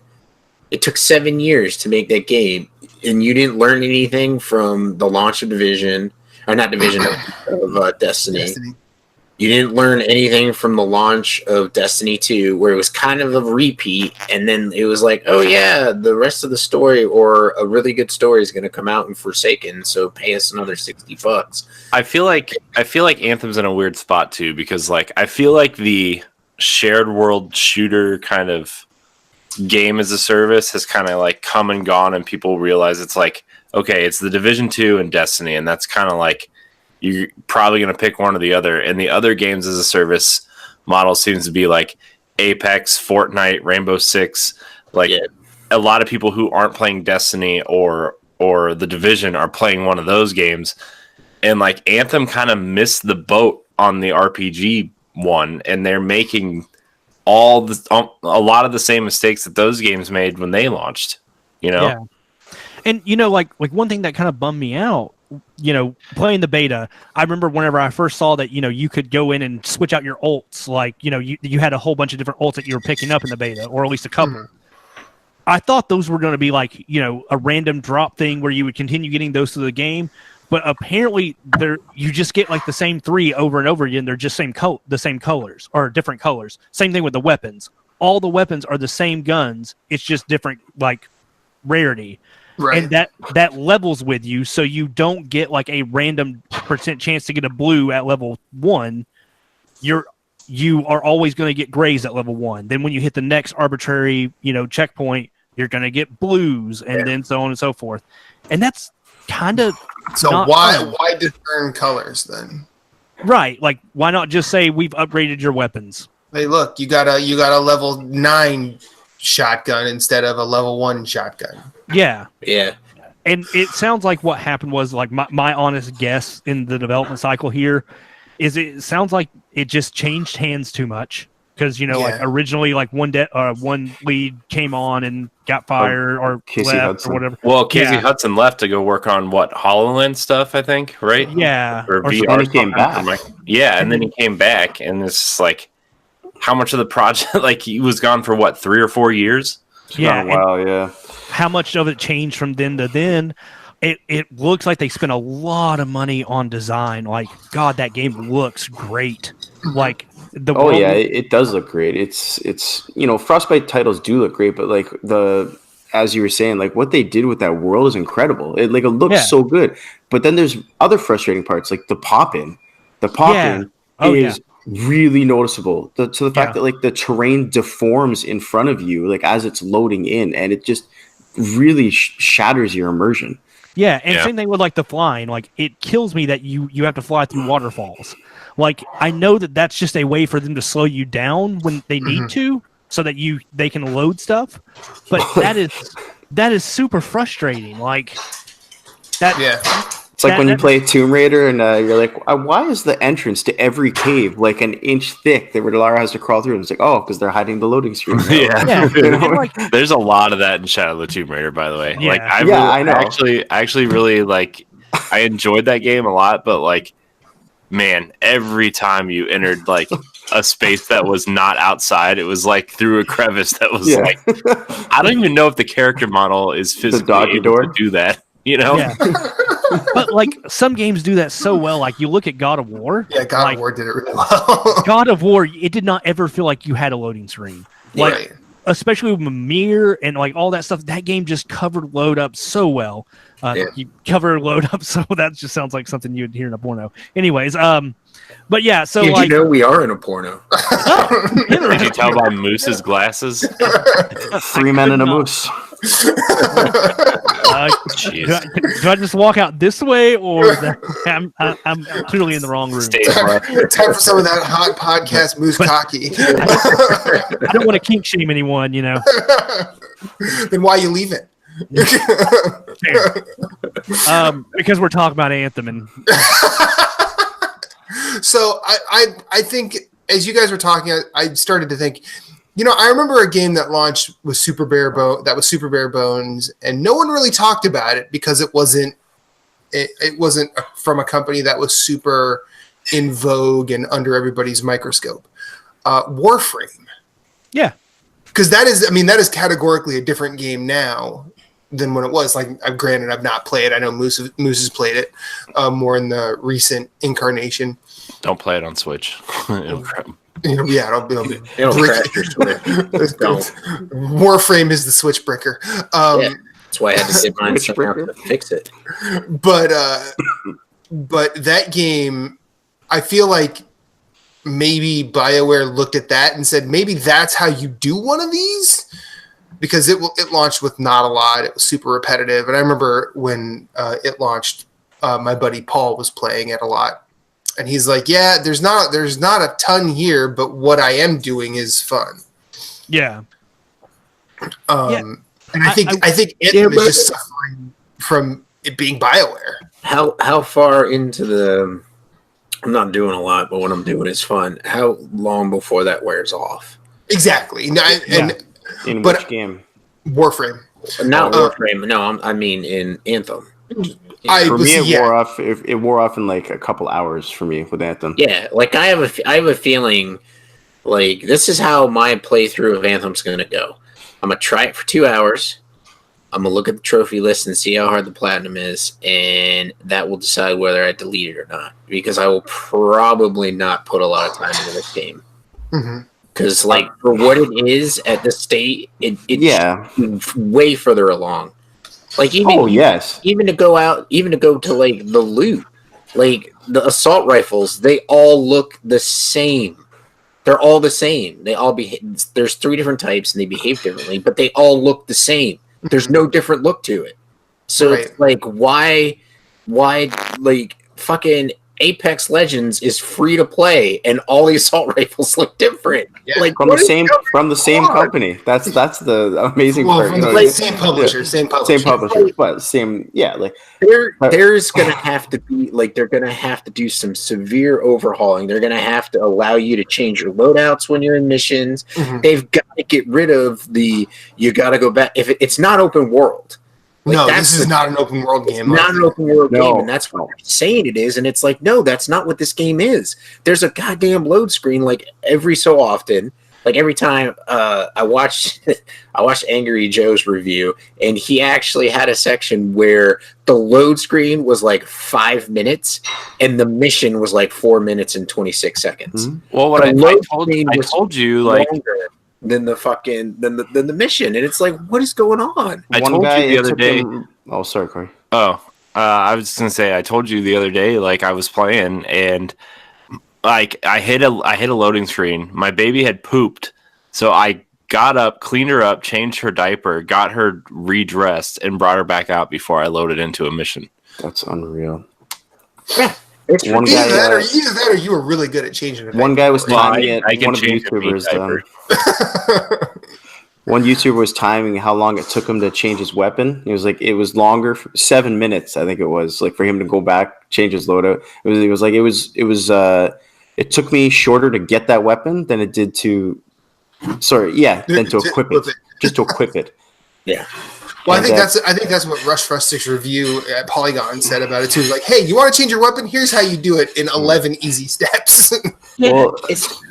It took 7 years to make that game, and you didn't learn anything from the launch of Destiny. You didn't learn anything from the launch of Destiny 2, where it was kind of a repeat, and then it was the rest of the story or a really good story is going to come out in Forsaken, so pay us another $60. I feel like Anthem's in a weird spot too, because I feel like the shared world shooter kind of game as a service has kind of come and gone, and people realize it's okay, it's the Division 2 and Destiny, and that's kind of you're probably going to pick one or the other. And the other games as a service model seems to be Apex, Fortnite, Rainbow Six. A lot of people who aren't playing Destiny or the Division are playing one of those games. And Anthem kind of missed the boat on the RPG one, and they're making a lot of the same mistakes that those games made when they launched. Yeah. And one thing that kind of bummed me out, playing the beta, I remember whenever I first saw that, you could go in and switch out your ults. You had a whole bunch of different ults that you were picking up in the beta, or at least a couple. I thought those were going to be like, a random drop thing where you would continue getting those through the game. But apparently, you just get like the same 3 over and over again. They're just the same colors or different colors. Same thing with the weapons. All the weapons are the same guns. It's just different, like, rarity. Right. And that levels with you, so you don't get like a random % chance to get a blue at level 1. You are always going to get grays at level 1. Then when you hit the next arbitrary, checkpoint, you're going to get blues, and then so on and so forth. And that's kind of why discern colors then? Right. Like, why not just say we've upgraded your weapons? Hey, look, you got a level 9 shotgun instead of a level 1 shotgun. Yeah. Yeah. And it sounds like what happened was, like, my honest guess in the development cycle here is it sounds like it just changed hands too much. Because, like, originally, like, one lead came on and got fired or Casey left Hudson. or whatever. Well, Casey Hudson left to go work on HoloLens stuff, I think, right? Yeah. Or VR. And he came back. Yeah, and then he came back, and it's just like, how much of the project, like, he was gone for, 3 or 4 years? Yeah. Wow, yeah. How much of it changed from then to then? It looks like they spent a lot of money on design. Like, God, that game looks great. Like, it does look great. It's Frostbite titles do look great, but like as you were saying, like what they did with that world is incredible. It looks so good. But then there's other frustrating parts, like the pop-in. The pop-in is really noticeable. To the fact that like the terrain deforms in front of you, like as it's loading in, and it just really shatters your immersion. Yeah, and same thing with like the flying. Like, it kills me that you have to fly through waterfalls. Like, I know that that's just a way for them to slow you down when they need to, so that they can load stuff. But that is super frustrating. Like that. Yeah. It's like when you play Tomb Raider and you're like, why is the entrance to every cave like an inch thick that Lara has to crawl through? And it's like, because they're hiding the loading screen. Yeah. There's a lot of that in Shadow of the Tomb Raider, by the way. Yeah. Like, I know. I actually really like. I enjoyed that game a lot, but like, man, every time you entered like a space that was not outside, it was like through a crevice that was like, I don't even know if the character model is physically able to do that. Yeah. But like, some games do that so well. Like, you look at God of War. Yeah, God of War did it really well. God of War, it did not ever feel like you had a loading screen. Like, especially with Mimir and like all that stuff, that game just covered load up so well. You cover load up, so that just sounds like something you'd hear in a porno. Anyways, but yeah, so Did you know we are in a porno? Did you tell by Moose's glasses? 3 men and a moose. Do I just walk out this way, or I'm clearly in the wrong room? Time for some of that hot podcast moose cocky. I don't want to kink shame anyone, Then why you leave it? Because we're talking about Anthem, and so I think as you guys were talking, I started to think, I remember a game that launched with super bare bones, and no one really talked about it because it wasn't from a company that was super in vogue and under everybody's microscope. Warframe. Yeah. Because that is categorically a different game now than when it was. Like, granted, I've not played. I know Moose has played it more in the recent incarnation. Don't play it on Switch. It'll it'll crash your Switch. Warframe is the Switch breaker. That's why I had to get mine to fix it. But that game, I feel like maybe BioWare looked at that and said, maybe that's how you do one of these, because it launched with not a lot. It was super repetitive. And I remember when it launched, my buddy Paul was playing it a lot, and he's like, "Yeah, there's not a ton here, but what I am doing is fun." Yeah. And I think Anthem is just suffering from it being BioWare. How far into the? I'm not doing a lot, but what I'm doing is fun. How long before that wears off? Exactly. In which game? Warframe. Not Warframe. No, I mean in Anthem. It wore off in like a couple hours for me with Anthem. Yeah, like I have a feeling like this is how my playthrough of Anthem's going to go. I'm gonna try it for 2 hours. I'm gonna look at the trophy list and see how hard the platinum is, and that will decide whether I delete it or not. Because I will probably not put a lot of time into this game. Because, like, for what it is at the state, it's way further along. Like, even to go to like the loot, like the assault rifles, they all look the same. They're all the same. They all there's 3 different types and they behave differently, but they all look the same. There's no different look to it. So it's like, why, like, fucking Apex Legends is free to play and all the assault rifles look different. Yeah. Like, from the same company. That's the amazing part. From the same publisher, same publisher, but same. Yeah, like there's gonna have to be like they're gonna have to do some severe overhauling. They're gonna have to allow you to change your loadouts when you're in missions. They've got to get rid of you got to go back if it's not open world. Like, no, this is not an open world game. It's not an open world game, and that's what they're saying it is. And it's like, no, that's not what this game is. There's a goddamn load screen like every so often. Like every time I watched Angry Joe's review, and he actually had a section where the load screen was like 5 minutes, and the mission was like 4 minutes and 26 seconds. Well, what I told you, like. Than the fucking than the mission, and it's like, what is going on? I told you the other day. Oh, sorry, Corey. I was just gonna say, I told you the other day, like I was playing, and like I hit a loading screen. My baby had pooped, so I got up, cleaned her up, changed her diaper, got her redressed, and brought her back out before I loaded into a mission. That's unreal. Yeah. Either that or you were really good at changing it. One guy was timing it. One of the YouTubers. One YouTuber was timing how long it took him to change his weapon. He was like, it was longer, 7 minutes, I think it was, like for him to go back, change his loadout. It took me shorter to get that weapon than it did to equip it. Just to equip it. Yeah. Well, I think that's what Rush Rustic's review at Polygon said about it too. Like, hey, you want to change your weapon? Here's how you do it in 11 easy steps. Well,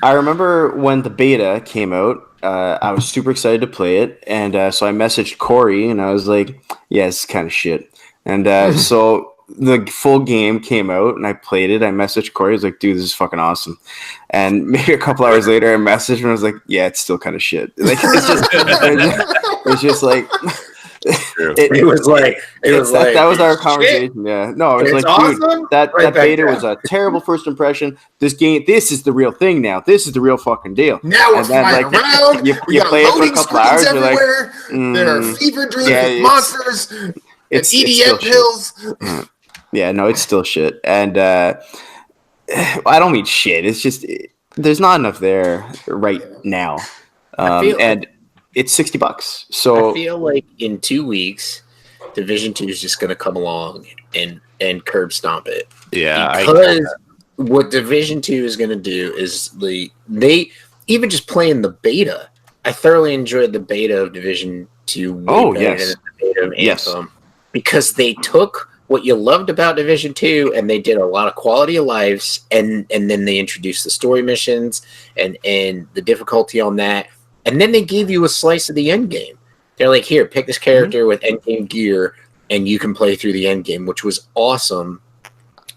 I remember when the beta came out, I was super excited to play it, and so I messaged Corey, and I was like, "Yeah, it's kind of shit." And so the full game came out, and I played it. I messaged Corey, I was like, "Dude, this is fucking awesome." And maybe a couple hours later, I messaged him, and I was like, "Yeah, it's still kind of shit." Like, it's just like. It was like that was our conversation. Shit. Yeah, no, it was like, awesome. Dude, that beta was a terrible first impression. This is the real thing now. This is the real fucking deal. Now we're flying around. You play it for a couple hours. You're like, there are fever dreams with monsters and EDM pills. Yeah, no, it's still shit. And I don't mean shit. It's just there's not enough there right now, and. It's $60. So I feel like in 2 weeks, Division 2 is just going to come along and curb stomp it. Yeah, because what Division 2 is going to do is they even just playing the beta. I thoroughly enjoyed the beta of Division 2. Oh yes, the beta of Anthem, because they took what you loved about Division 2 and they did a lot of quality of lives, and then they introduced the story missions and the difficulty on that. And then they gave you a slice of the end game. They're like, here, pick this character with end game gear, and you can play through the end game, which was awesome.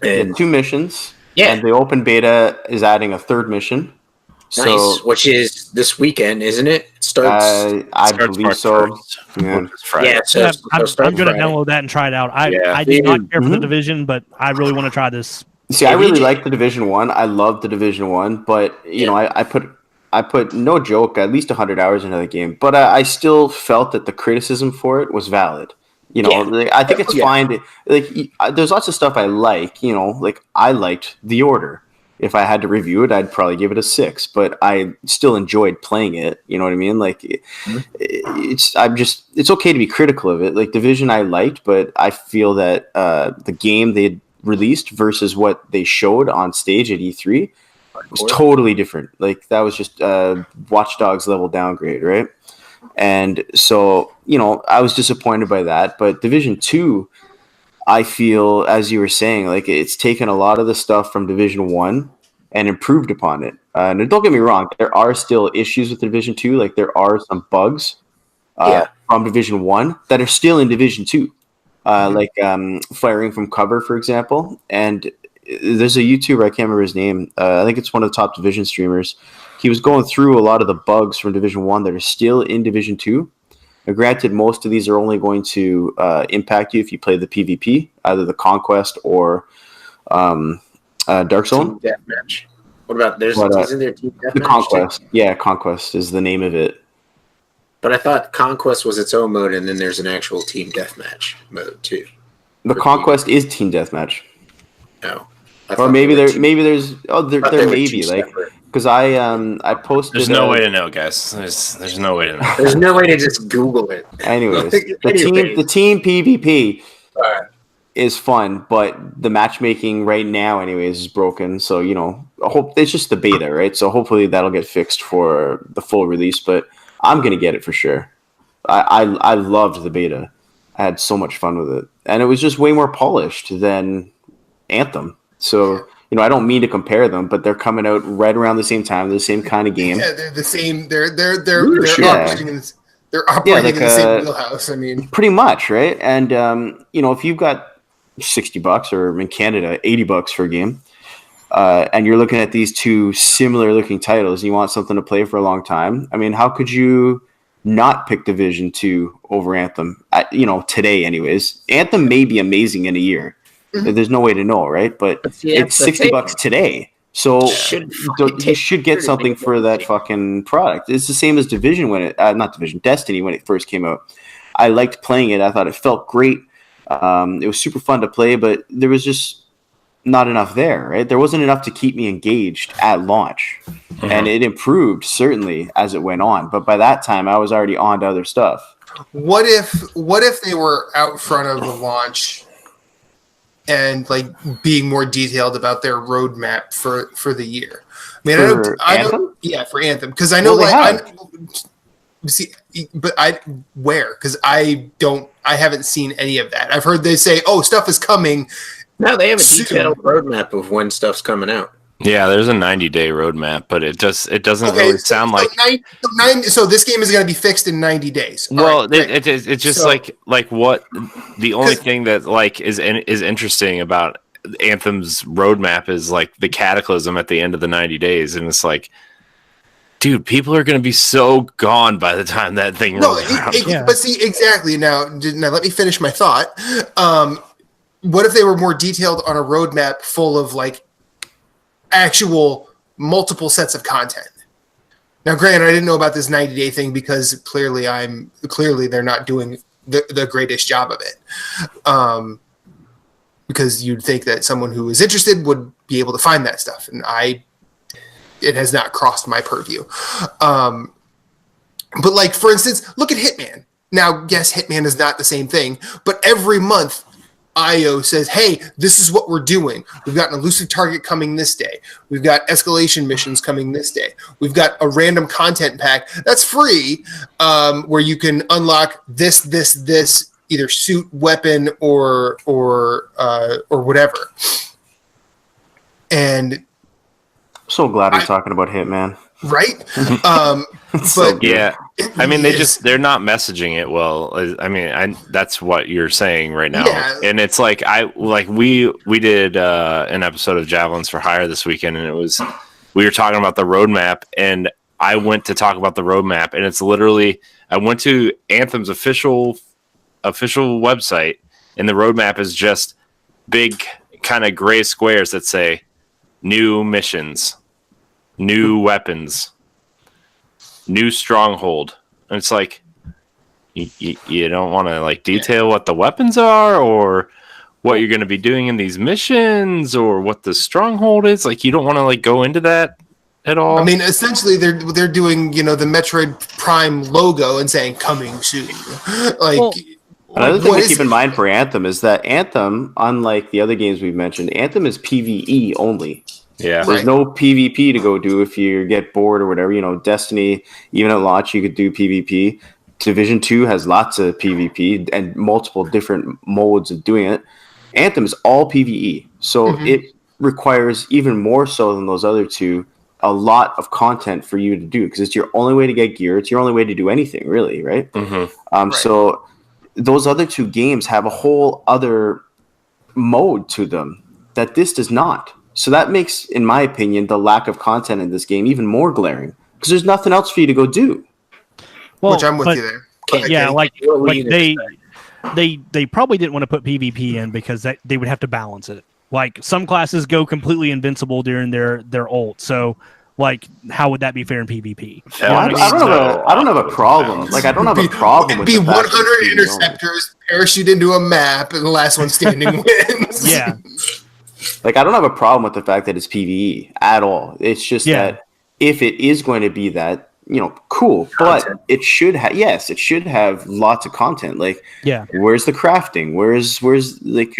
And 2 missions. Yeah. And the open beta is adding a 3rd mission. Nice, which is this weekend, isn't it? It starts. I believe so. Yeah, I'm going to download that and try it out. I did not care for the Division, but I really want to try this. See, I really like the Division 1. I love the Division 1, but you know, I put no joke at least 100 hours into the game, but I still felt that the criticism for it was valid. You know, I think it's fine. There's lots of stuff I like. You know, like I liked The Order. If I had to review it, I'd probably give it a 6. But I still enjoyed playing it. You know what I mean? Like, it's okay to be critical of it. Like Division, I liked, but I feel that the game they released versus what they showed on stage at E3. Was totally different. Like that was just Watch Dogs level downgrade, right? And so, you know, I was disappointed by that. But Division 2, I feel, as you were saying, like it's taken a lot of the stuff from Division 1 and improved upon it. And don't get me wrong, there are still issues with Division 2. Like there are some bugs from Division 1 that are still in Division 2. Like firing from cover, for example. And there's a YouTuber, I can't remember his name. I think it's one of the top Division streamers. He was going through a lot of the bugs from Division 1 that are still in Division 2. Now, granted, most of these are only going to impact you if you play the PvP, either the Conquest or Dark Zone. Team Deathmatch. What about, isn't there Team Deathmatch? The Conquest. Too? Yeah, Conquest is the name of it. But I thought Conquest was its own mode, and then there's an actual Team Deathmatch mode too. The Conquest is Team Deathmatch. No, or maybe there may be like because I posted. There's no way to know, guys. There's no way to know. There's no way to just Google it. Anyways, the team PvP is fun, but the matchmaking right now, anyways, is broken. So I hope it's just the beta, right? So hopefully that'll get fixed for the full release, but. I'm going to get it for sure. I loved the beta. I had so much fun with it. And it was just way more polished than Anthem. So, I don't mean to compare them, but they're coming out right around the same time. They're the same kind of game. Yeah, they're the same. They're operating in the same wheelhouse. I mean, pretty much, right? And, if you've got $60 or in Canada, $80 for a game, and you're looking at these two similar looking titles, and you want something to play for a long time. I mean, how could you not pick Division 2 over Anthem? Today anyways. Anthem may be amazing in a year. Mm-hmm. There's no way to know, right? But it's $60 today. So you should get something for that fucking product. It's the same as Division Destiny when it first came out. I liked playing it. I thought it felt great. It was super fun to play, but there was just not enough there, right? There wasn't enough to keep me engaged at launch. Mm-hmm. And it improved, certainly, as it went on. But by that time, I was already on to other stuff. What if they were out front of the launch and, like, being more detailed about their roadmap for the year? I mean, for Anthem. Because I know, where? Because I haven't seen any of that. I've heard they say, stuff is coming. No, they have a detailed roadmap of when stuff's coming out. Yeah, there's a 90-day roadmap, but it doesn't really sound like. So this game is going to be fixed in 90 days. Well, it's just like what the only thing that is interesting about Anthem's roadmap is like the cataclysm at the end of the 90 days, and it's like, dude, people are going to be so gone by the time that thing rolls around. But see, exactly. Now let me finish my thought. What if they were more detailed on a roadmap full of like actual multiple sets of content? Now, granted, I didn't know about this 90-day thing because clearly they're not doing the greatest job of it. Because you'd think that someone who is interested would be able to find that stuff, and it has not crossed my purview. But like, for instance, look at Hitman. Now, yes, Hitman is not the same thing, but every month IO says, hey, this is what we're doing. We've got an elusive target coming this day. We've got escalation missions coming this day. We've got a random content pack that's free where you can unlock this, either suit, weapon, or whatever. And I'm so glad we're talking about Hitman. Right? But yeah, I mean, they're not messaging it well. I mean, that's what you're saying right now. Yeah. And it's like, we did an episode of Javelins for Hire this weekend, and we were talking about the roadmap, and I went to talk about the roadmap, and it's literally, I went to Anthem's official website, and the roadmap is just big kind of gray squares that say new missions, new weapons, new stronghold. And it's like, you don't want to like detail what the weapons are or what you're going to be doing in these missions or what the stronghold is. Like, you don't want to like go into that at all. I mean, essentially they're doing, the Metroid Prime logo and saying coming soon. Another thing to keep in mind for Anthem is that Anthem, unlike the other games we've mentioned, Anthem is PvE only. Yeah, there's no PvP to go do if you get bored or whatever. Destiny, even at launch, you could do PvP. Division 2 has lots of PvP and multiple different modes of doing it. Anthem is all PvE, so it requires even more so than those other two a lot of content for you to do because it's your only way to get gear. It's your only way to do anything, really, right? Mm-hmm. So those other two games have a whole other mode to them that this does not. So that makes, in my opinion, the lack of content in this game even more glaring because there's nothing else for you to go do. Well, which I'm with you there. Yeah, like they probably didn't want to put PvP in because they would have to balance it. Like some classes go completely invincible during their ult, so like how would that be fair in PvP? I don't have a problem. Like I don't have a problem with be 100 interceptors parachute into a map and the last one standing wins. Yeah. Like I don't have a problem with the fact that it's PvE at all. It's just that if it is going to be that, cool, content. But it should have lots of content. Like, where's the crafting? Where's like,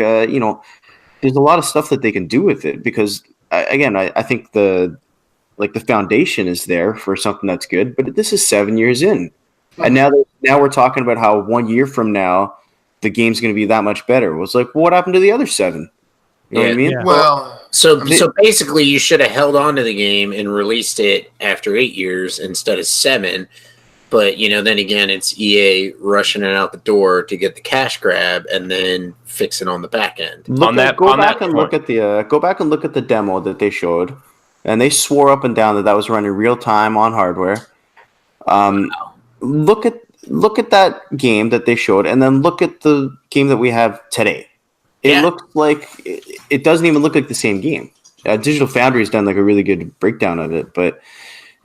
there's a lot of stuff that they can do with it because, again, I think the foundation is there for something that's good. But this is 7 years in, and now we're talking about how 1 year from now the game's going to be that much better. It was like, well, what happened to the other 7? You know what I mean? Yeah. Well, so basically, you should have held on to the game and released it after 8 years instead of 7. But then again, it's EA rushing it out the door to get the cash grab and then fix it on the back end. Go back and look at the demo that they showed, and they swore up and down that was running real time on hardware. Look at that game that they showed, and then look at the game that we have today. It looks like it doesn't even look like the same game. Digital Foundry has done like a really good breakdown of it, but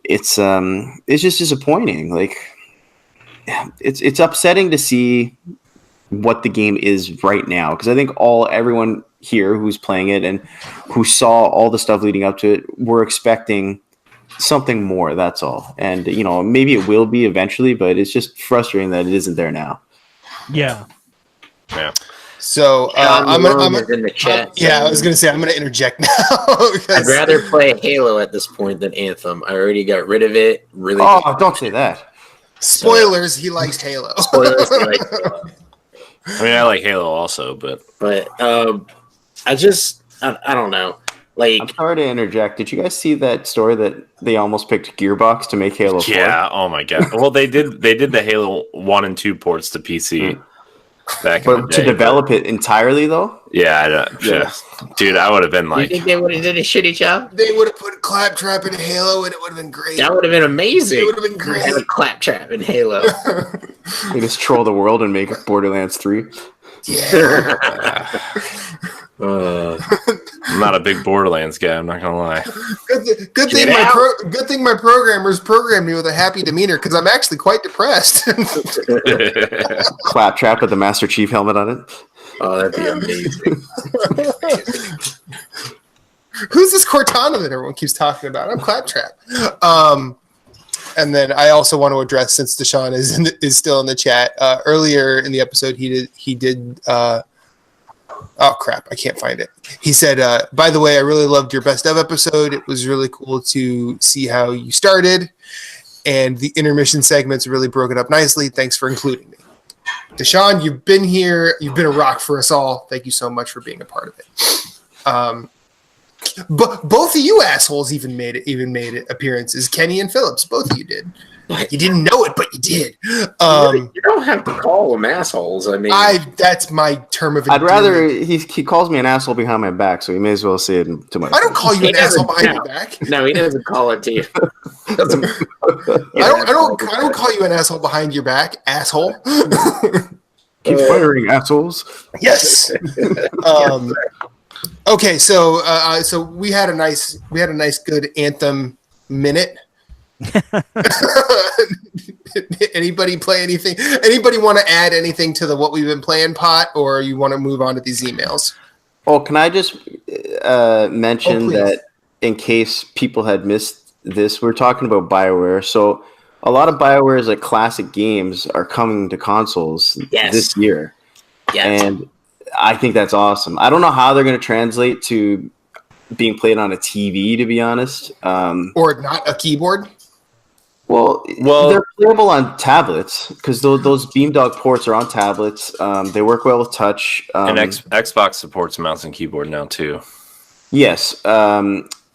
it's just disappointing. Like it's upsetting to see what the game is right now because I think everyone here who's playing it and who saw all the stuff leading up to it were expecting something more. That's all, and maybe it will be eventually, but it's just frustrating that it isn't there now. Yeah. So I'm in the chat. I was gonna say I'm gonna interject now. I'd rather play Halo at this point than Anthem. I already got rid of it. Really? Oh, don't say that. Spoilers. He likes Halo. Spoilers. He likes Halo. I mean, I like Halo also, but I don't know. Like, I'm sorry to interject. Did you guys see that story that they almost picked Gearbox to make Halo 4? Yeah. Oh my god. Well, they did the Halo 1 and 2 ports to PC. Back in the day, to develop it entirely, though? Yeah, dude, I would have been like... You think they would have did a shitty job? They would have put Claptrap in Halo, and it would have been great. That would have been amazing. It would have been great. Have a Claptrap in Halo. You just troll the world and make Borderlands 3. Yeah. I'm not a big Borderlands guy. I'm not gonna lie. Good thing my programmers programmed me with a happy demeanor because I'm actually quite depressed. Claptrap with the Master Chief helmet on it. Oh, that'd be amazing. Who's this Cortana that everyone keeps talking about? I'm Claptrap. And then I also want to address, since Deshaun is still in the chat, earlier in the episode he did. Oh crap! I can't find it. He said, "By the way, I really loved your best of episode. It was really cool to see how you started, and the intermission segments really broke it up nicely. Thanks for including me." Deshaun, you've been here. You've been a rock for us all. Thank you so much for being a part of it. But both of you assholes even made appearances. Kenny and Phillips, both of you did. You didn't know it, but you did. You don't have to call them assholes. I mean, that's my term of endearment. I'd rather he calls me an asshole behind my back, so he may as well say it to my face. I don't call you an asshole behind your back. No, he doesn't call it to you. I don't call you an asshole behind your back, asshole. Keep firing, assholes. Yes. Okay, so we had a nice good Anthem minute. Anybody play anything? Anybody want to add anything to the what we've been playing pot, or you want to move on to these emails? Oh, can I just mention that in case people had missed this, we're talking about BioWare. So a lot of BioWare's like classic games are coming to consoles this year. Yes. And I think that's awesome. I don't know how they're going to translate to being played on a TV, to be honest. Or not a keyboard? Well, they're playable on tablets because those Beamdog ports are on tablets. They work well with touch. And Xbox supports mouse and keyboard now too. Yes.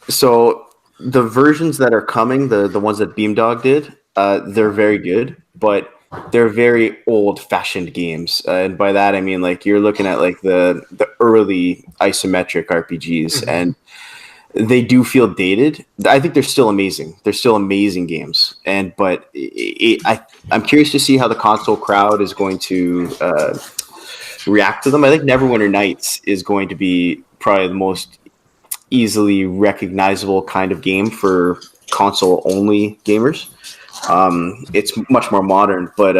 So the versions that are coming, the ones that Beamdog did, they're very good, but they're very old-fashioned games, and by that I mean like you're looking at like the early isometric RPGs, and they do feel dated. I think they're still amazing. They're still amazing games, but I'm curious to see how the console crowd is going to react to them. I think Neverwinter Nights is going to be probably the most easily recognizable kind of game for console-only gamers. It's much more modern, but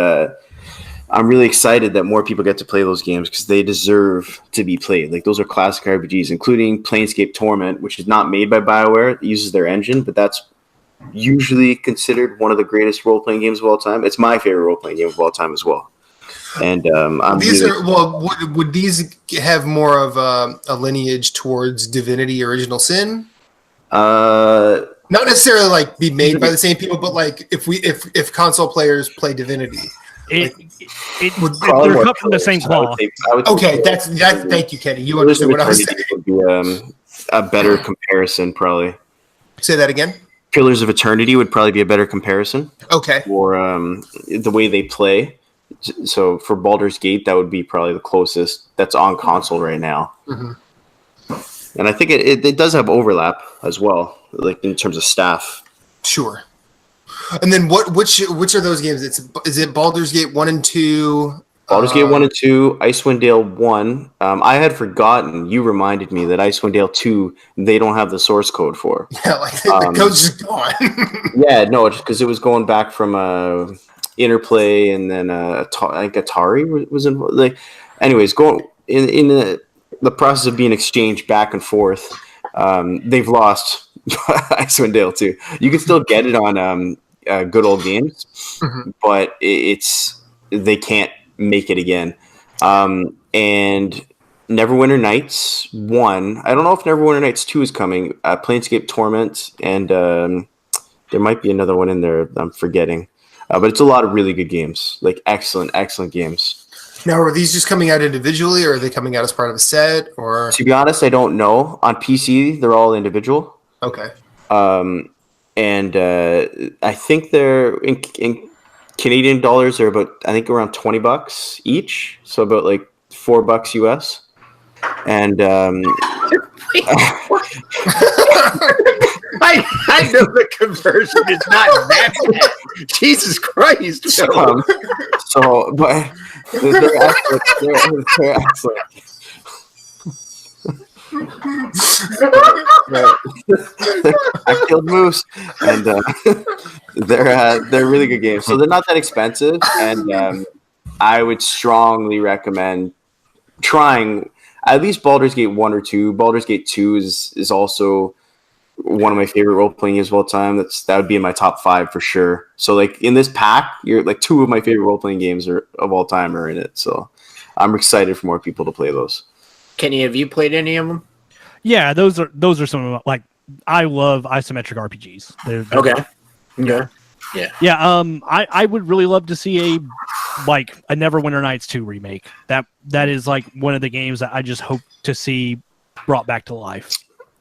I'm really excited that more people get to play those games because they deserve to be played. Like those are classic RPGs, including Planescape Torment, which is not made by BioWare. It uses their engine, but that's usually considered one of the greatest role-playing games of all time. It's my favorite role-playing game of all time as well. And would these have more of a lineage towards Divinity Original Sin? Not necessarily like be made by the same people, but like if console players play Divinity, they're cut from the same cloth. Okay, that's thank you, Kenny. You understood what I was saying. Would be a better comparison, probably. Say that again. Pillars of Eternity would probably be a better comparison. Okay. Or the way they play. So for Baldur's Gate, that would be probably the closest that's on console right now. Mm-hmm. And I think it does have overlap as well, like in terms of staff. Sure. And then which are those games? Is it Baldur's Gate 1 and 2? Baldur's Gate 1 and 2, Icewind Dale 1. I had forgotten. You reminded me that Icewind Dale 2, they don't have the source code for. Yeah, like the code's just gone. Yeah, no, because it was going back from Interplay, and then I think Atari was involved. Like, anyways, going in the process of being exchanged back and forth, they've lost Icewind Dale 2. You can still get it on Good Old Games, but they can't make it again. And Neverwinter Nights 1. I don't know if Neverwinter Nights 2 is coming. Planescape Torment, and there might be another one in there I'm forgetting. But it's a lot of really good games, like excellent games. Now, are these just coming out individually, or are they coming out as part of a set? Or to be honest, I don't know. On PC, they're all individual. Okay. And I think they're in Canadian dollars. They're about around $20 each, so about like $4 US. And I know the conversion is not that bad. Jesus Christ. But they're excellent. I killed Moose, and they're really good games. So they're not that expensive, and I would strongly recommend trying at least Baldur's Gate 1 or 2. Baldur's Gate 2 is also one of my favorite role-playing games of all time. That would be in my top 5 for sure. So like in this pack, you're like 2 of my favorite role-playing games of all time are in it. So I'm excited for more people to play those. Kenny, have you played any of them? Yeah, those are some of them. Like, I love isometric RPGs. They're okay. Yeah. Yeah. Yeah. I would really love to see a Neverwinter Nights 2 remake. That is like one of the games that I just hope to see brought back to life.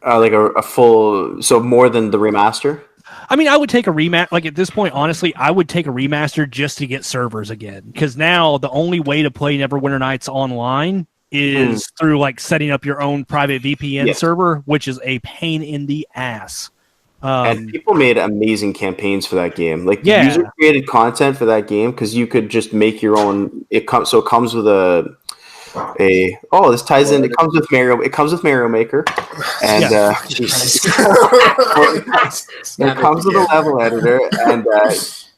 Like a full, so more than the remaster? I mean, I would take a remaster. Like at this point, honestly, I would take a remaster just to get servers again. Because now the only way to play Neverwinter Nights online is through like setting up your own private VPN server, which is a pain in the ass. And people made amazing campaigns for that game. Like user created content for that game because you could just make your own. It comes with this ties in. It comes with Mario. It comes with Mario Maker, and it comes with a level editor, and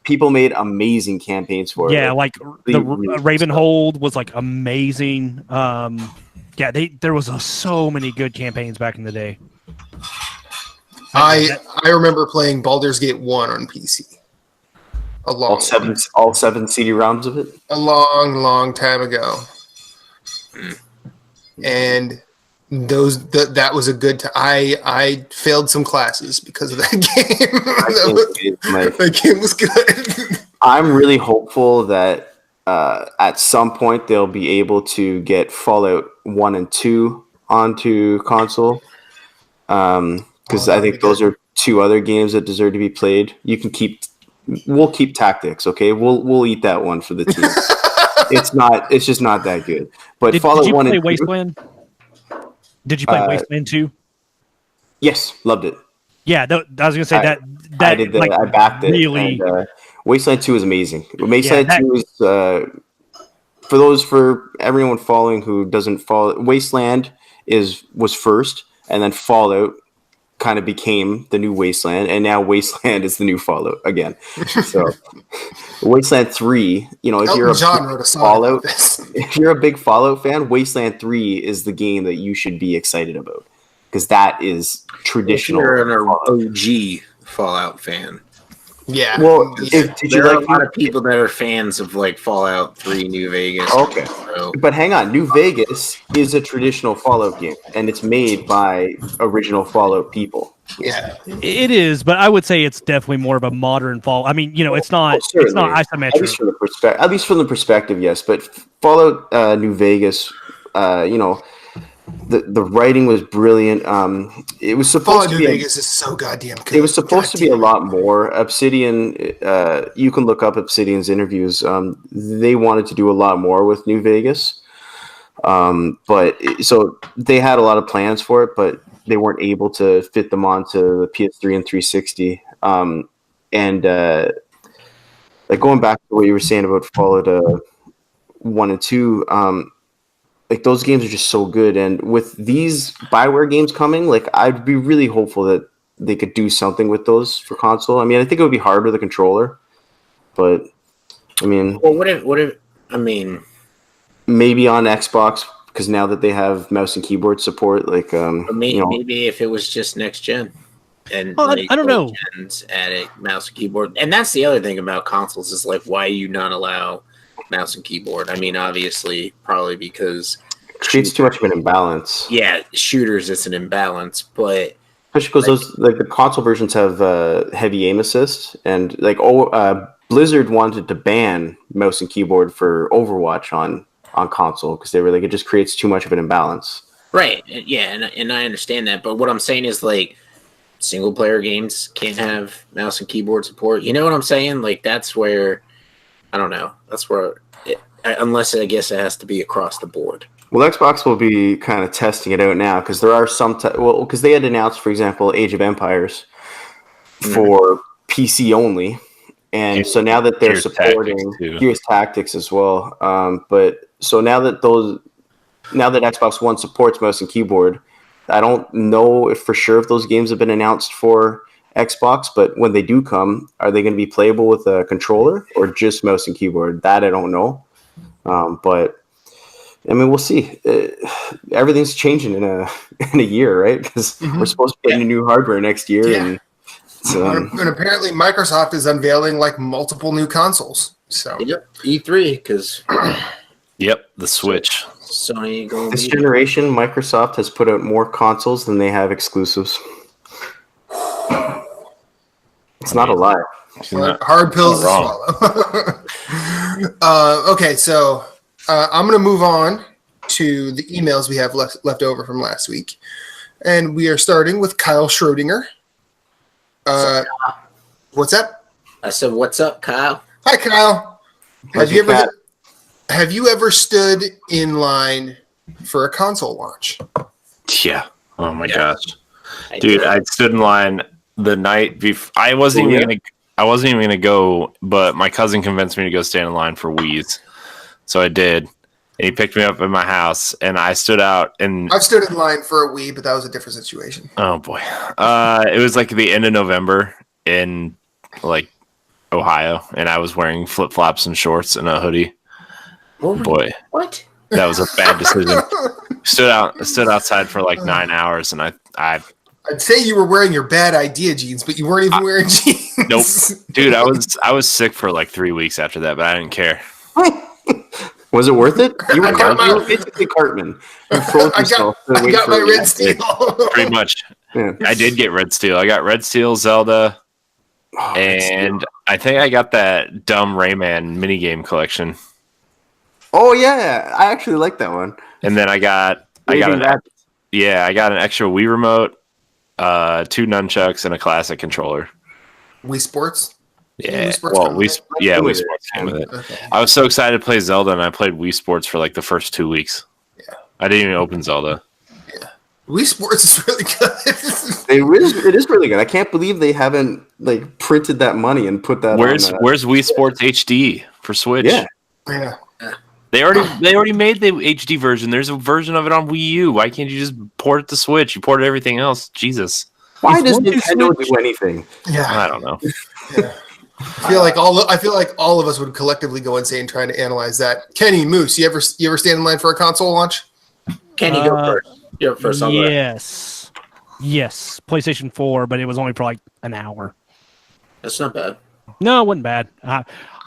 people made amazing campaigns for it. Yeah, like the Ravenhold was like amazing. There was so many good campaigns back in the day. I remember playing Baldur's Gate 1 on PC. All seven CD-ROMs of it? A long time ago. And that was a good time. I failed some classes because of that game. That game was good. I'm really hopeful that at some point they'll be able to get Fallout 1 and 2 onto console. Because I think those are two other games that deserve to be played. We'll keep Tactics, okay? We'll eat that one for the team. It's just not that good. But did you play Wasteland? Did you play Wasteland 2? Yes, loved it. Yeah, I was gonna say that I did that. I backed it. Really, and, Wasteland 2 is amazing. Wasteland 2 is for everyone following who doesn't follow. Wasteland was first, and then Fallout kind of became the new Wasteland, and now Wasteland is the new Fallout again. So Wasteland 3, if you're if you're a big Fallout fan, Wasteland 3 is the game that you should be excited about, because that is traditional. If you're an OG Fallout fan. Yeah. Well, there are a lot of people that are fans of like Fallout 3 New Vegas. Okay. But hang on, New Vegas is a traditional Fallout game, and it's made by original Fallout people. Yeah. It is, but I would say it's definitely more of a modern Fallout. I mean, it's not isometric. At least from the perspective, yes. But Fallout New Vegas, the writing was brilliant. It was supposed to be Vegas is so goddamn good. It was supposed to be a lot more. Obsidian, you can look up Obsidian's interviews. They wanted to do a lot more with New Vegas, so they had a lot of plans for it, but they weren't able to fit them onto the PS3 and 360. Like going back to what you were saying about Fallout 1 and 2. Like those games are just so good, and with these BioWare games coming, like I'd be really hopeful that they could do something with those for console. I mean, I think it would be hard with a controller, but I mean, well, what if maybe on Xbox, because now that they have mouse and keyboard support, like maybe if it was just next gen, and I don't know, added mouse and keyboard, and that's the other thing about consoles is like why you not allow mouse and keyboard. I mean, obviously, probably because it creates too much of an imbalance. Yeah, shooters, it's an imbalance, but especially because the console versions have heavy aim assist, and Blizzard wanted to ban mouse and keyboard for Overwatch on console because they were like it just creates too much of an imbalance. Right. Yeah, and I understand that, but what I'm saying is like single player games can't have mouse and keyboard support. You know what I'm saying? Like that's where. I don't know. That's where, unless I guess it has to be across the board. Well, Xbox will be kind of testing it out now because there are some. Because they had announced, for example, Age of Empires for PC only, and so now that they're supporting Gears Tactics as well. But so now that Xbox One supports mouse and keyboard, I don't know if for sure if those games have been announced for Xbox, but when they do come, are they going to be playable with a controller or just mouse and keyboard? That I don't know. But I mean, we'll see. Everything's changing in a year, right? Because we're supposed to be getting new hardware next year, and apparently Microsoft is unveiling like multiple new consoles. So E3 because the Switch. Sony this generation, Microsoft has put out more consoles than they have exclusives. It's not a lie. Hard pills to swallow. Okay, so I'm going to move on to the emails we have left over from last week. And we are starting with Kyle Schrodinger. What's up? I said, what's up, Kyle? Hi, Kyle. Have you ever stood in line for a console launch? Yeah. Oh, my gosh. Dude, I stood in line the night before. I wasn't even gonna go, but my cousin convinced me to go stand in line for Wii's, so I did. And he picked me up at my house, and I stood out. And I've stood in line for a Wii, but that was a different situation. Oh boy, it was like the end of November in like Ohio, and I was wearing flip flops and shorts and a hoodie. Boy, what? That was a bad decision. Stood outside for like 9 hours, and I'd say you were wearing your bad idea jeans, but you weren't even wearing jeans. Nope, dude. I was sick for like 3 weeks after that, but I didn't care. Was it worth it? You were basically Cartman. I got my Red Steel. Pretty much. Yeah. I did get Red Steel. I got Red Steel, Zelda, and I think I got that dumb Rayman minigame collection. Oh yeah, I actually like that one. And then I got an extra Wii remote 2 nunchucks, and a classic controller. Wii Sports? Yeah, Wii Sports Wii Sports came with it. Okay. I was so excited to play Zelda, and I played Wii Sports for like the first 2 weeks. Yeah, I didn't even open Zelda. Yeah, Wii Sports is really good. It is really good. I can't believe they haven't like printed that money and put that. Where's Wii Sports HD for Switch? Yeah. They already made the HD version. There's a version of it on Wii U. Why can't you just port it to Switch? You ported everything else. Jesus. Why does Nintendo do anything? Yeah, I don't know. Yeah. I feel like all of us would collectively go insane trying to analyze that. Kenny, Moose, you ever stand in line for a console launch? Kenny, go first. You go first. Yes. PlayStation 4, but it was only for like an hour. That's not bad. No, it wasn't bad.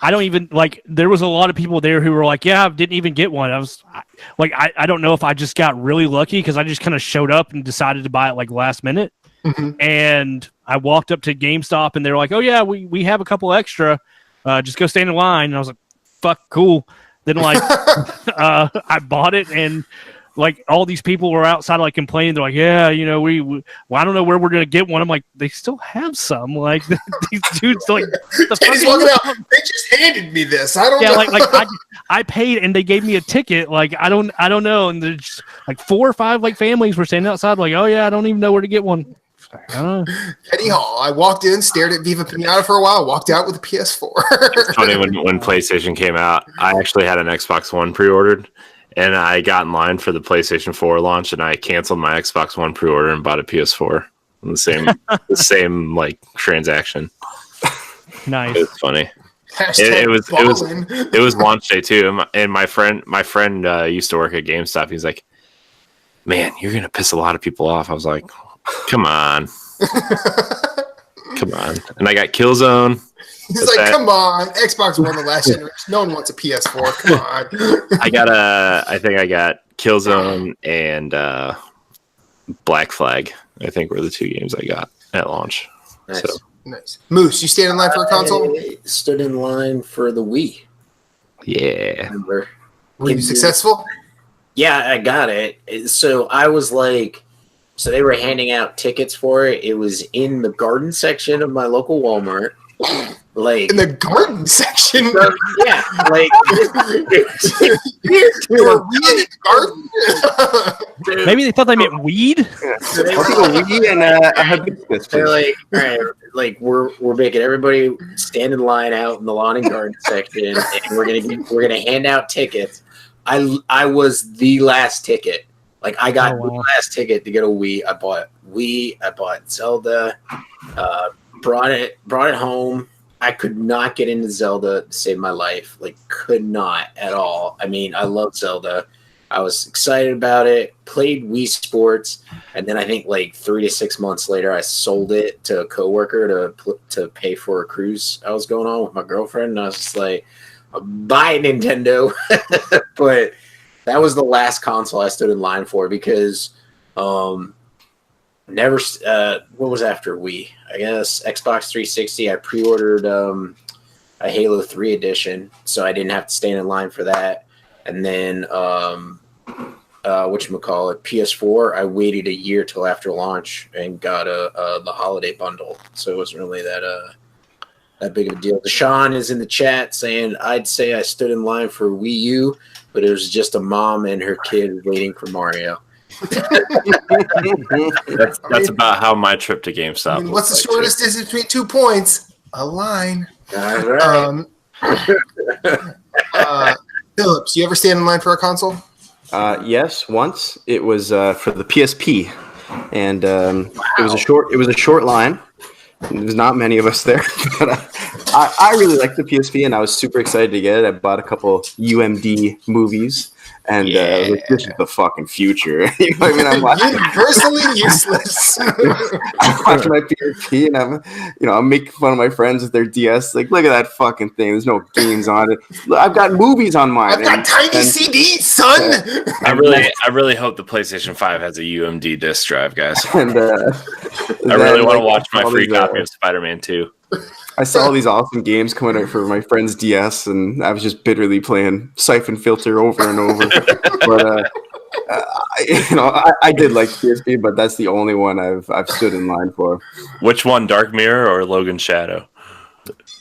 I don't even like. There was a lot of people there who were like, "Yeah, I didn't even get one." I don't know if I just got really lucky because I just kind of showed up and decided to buy it like last minute. Mm-hmm. And I walked up to GameStop and they were like, "Oh yeah, we have a couple extra. Just go stand in line." And I was like, "Fuck, cool." Then like, I bought it and like all these people were outside like complaining. They're like, "Yeah, you know, well, I don't know where we're gonna get one." I'm like, "They still have some." Like these dudes like, they just handed me this. I don't know. Like I paid and they gave me a ticket. Like I don't know. And there's just, like 4 or 5 like families were standing outside like, "Oh yeah, I don't even know where to get one." Kenny Hall. I walked in, stared at Viva Pinata for a while, walked out with a PS4. It's funny when PlayStation came out, I actually had an Xbox One pre-ordered, and I got in line for the PlayStation 4 launch, and I canceled my Xbox One pre-order and bought a PS4. The same like transaction. Nice. It was funny. It was launch day too, and my friend used to work at GameStop. He's like, "Man, you're gonna piss a lot of people off." I was like, "Come on." And I got Killzone. He's like, "Come on, Xbox One, the last generation. No one wants a PS4. Come on." I think I got Killzone and Black Flag. I think were the 2 games I got at launch. Nice. So. Nice. Moose, you stand in line for a console? I stood in line for the Wii. Yeah. Were you successful? Yeah, I got it. So I was like, so they were handing out tickets for it. It was in the garden section of my local Walmart. Like in the garden section? Yeah. Like you were in the garden? Maybe they thought they meant weed. So they were weed and they're like, all right, like we're making everybody stand in line out in the lawn and garden section, and we're gonna hand out tickets. I was the last ticket. Like I got the last ticket to get a Wii. I bought Zelda. Brought it home. I could not get into Zelda to save my life. Like could not at all. I mean, I love Zelda. I was excited about it. Played Wii Sports, and then I think like 3 to 6 months later, I sold it to a coworker to pay for a cruise I was going on with my girlfriend. And I was just like, "Bye, Nintendo." But that was the last console I stood in line for because what was after Wii? I guess Xbox 360. I pre-ordered a Halo 3 edition, so I didn't have to stand in line for that. And then whatchamacallit, PS4, I waited a year till after launch and got the holiday bundle. So it wasn't really that big of a deal. Deshaun is in the chat saying, "I'd say I stood in line for Wii U, but it was just a mom and her kid waiting for Mario." That's about how my trip to GameStop. I mean, what's the shortest distance between 2 points? A line. All right. Phillips, you ever stand in line for a console? Yes, once. It was for the PSP, and it was a short line. There was not many of us there, but I really liked the PSP, and I was super excited to get it. I bought a couple UMD movies, and this is the fucking future. You know what I mean? I'm watching universally useless. I'm watching my PSP, and I'm making fun of my friends with their DS. Like, look at that fucking thing. There's no games on it. I've got movies on mine. I've got tiny CDs, son. I really hope the PlayStation 5 has a UMD disc drive, guys. And I really want to watch my free copy of Spider-Man 2. I saw all these awesome games coming out for my friend's DS, and I was just bitterly playing Siphon Filter over and over. But I did like PSP, but that's the only one I've stood in line for. Which one, Dark Mirror or Logan Shadow?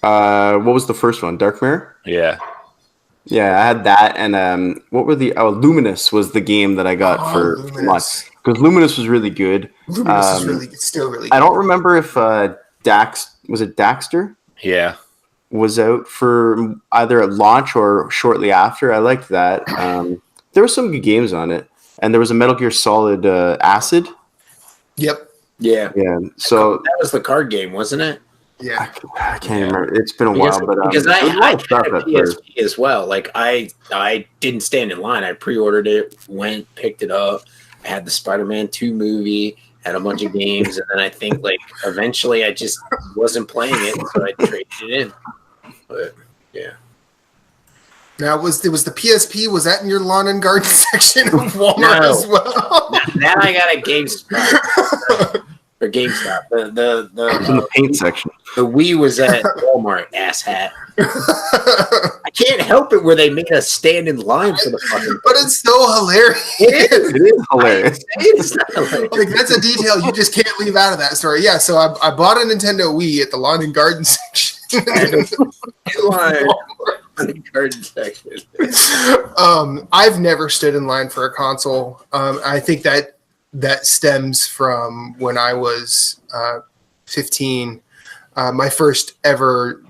What was the first one? Dark Mirror? Yeah. Yeah, I had that, and what were the Luminous was the game that I got for Luminous. Because Luminous was really good. Luminous is still really good. I don't remember if Daxter? Yeah. Was out for either at launch or shortly after. I liked that. There were some good games on it, and there was a Metal Gear Solid Acid. Yep. Yeah. So that was the card game, wasn't it? Yeah. I can't remember. It's been a while, but because I had a PSP as well. Like I didn't stand in line. I pre-ordered it, went, picked it up. I had the Spider-Man 2 movie. Had a bunch of games, and then I think like eventually I just wasn't playing it, so I traded it in. But yeah. Now was the PSP? Was that in your lawn and garden section of Walmart as well? Now I got a GameStop or GameStop. The in the paint section. The Wii was at Walmart. Asshat. I can't help it where they made us stand in line for the fucking. But it's so hilarious. It is hilarious. It's not hilarious. Like that's a detail you just can't leave out of that story. Yeah, so I bought a Nintendo Wii at the lawn and garden section. Garden section. I've never stood in line for a console. I think that stems from when I was 15. My first ever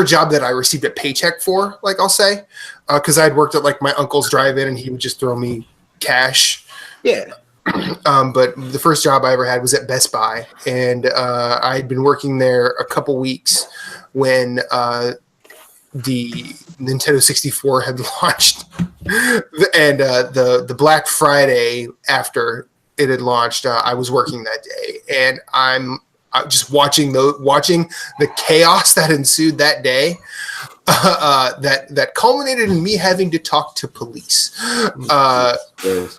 job that I received a paycheck for, like I'll say, because I'd worked at like my uncle's drive-in and he would just throw me cash. Yeah. But the first job I ever had was at Best Buy, and I'd been working there a couple weeks when the Nintendo 64 had launched, and the Black Friday after it had launched, I was working that day, and I'm just watching the chaos that ensued that day. That culminated in me having to talk to police. Is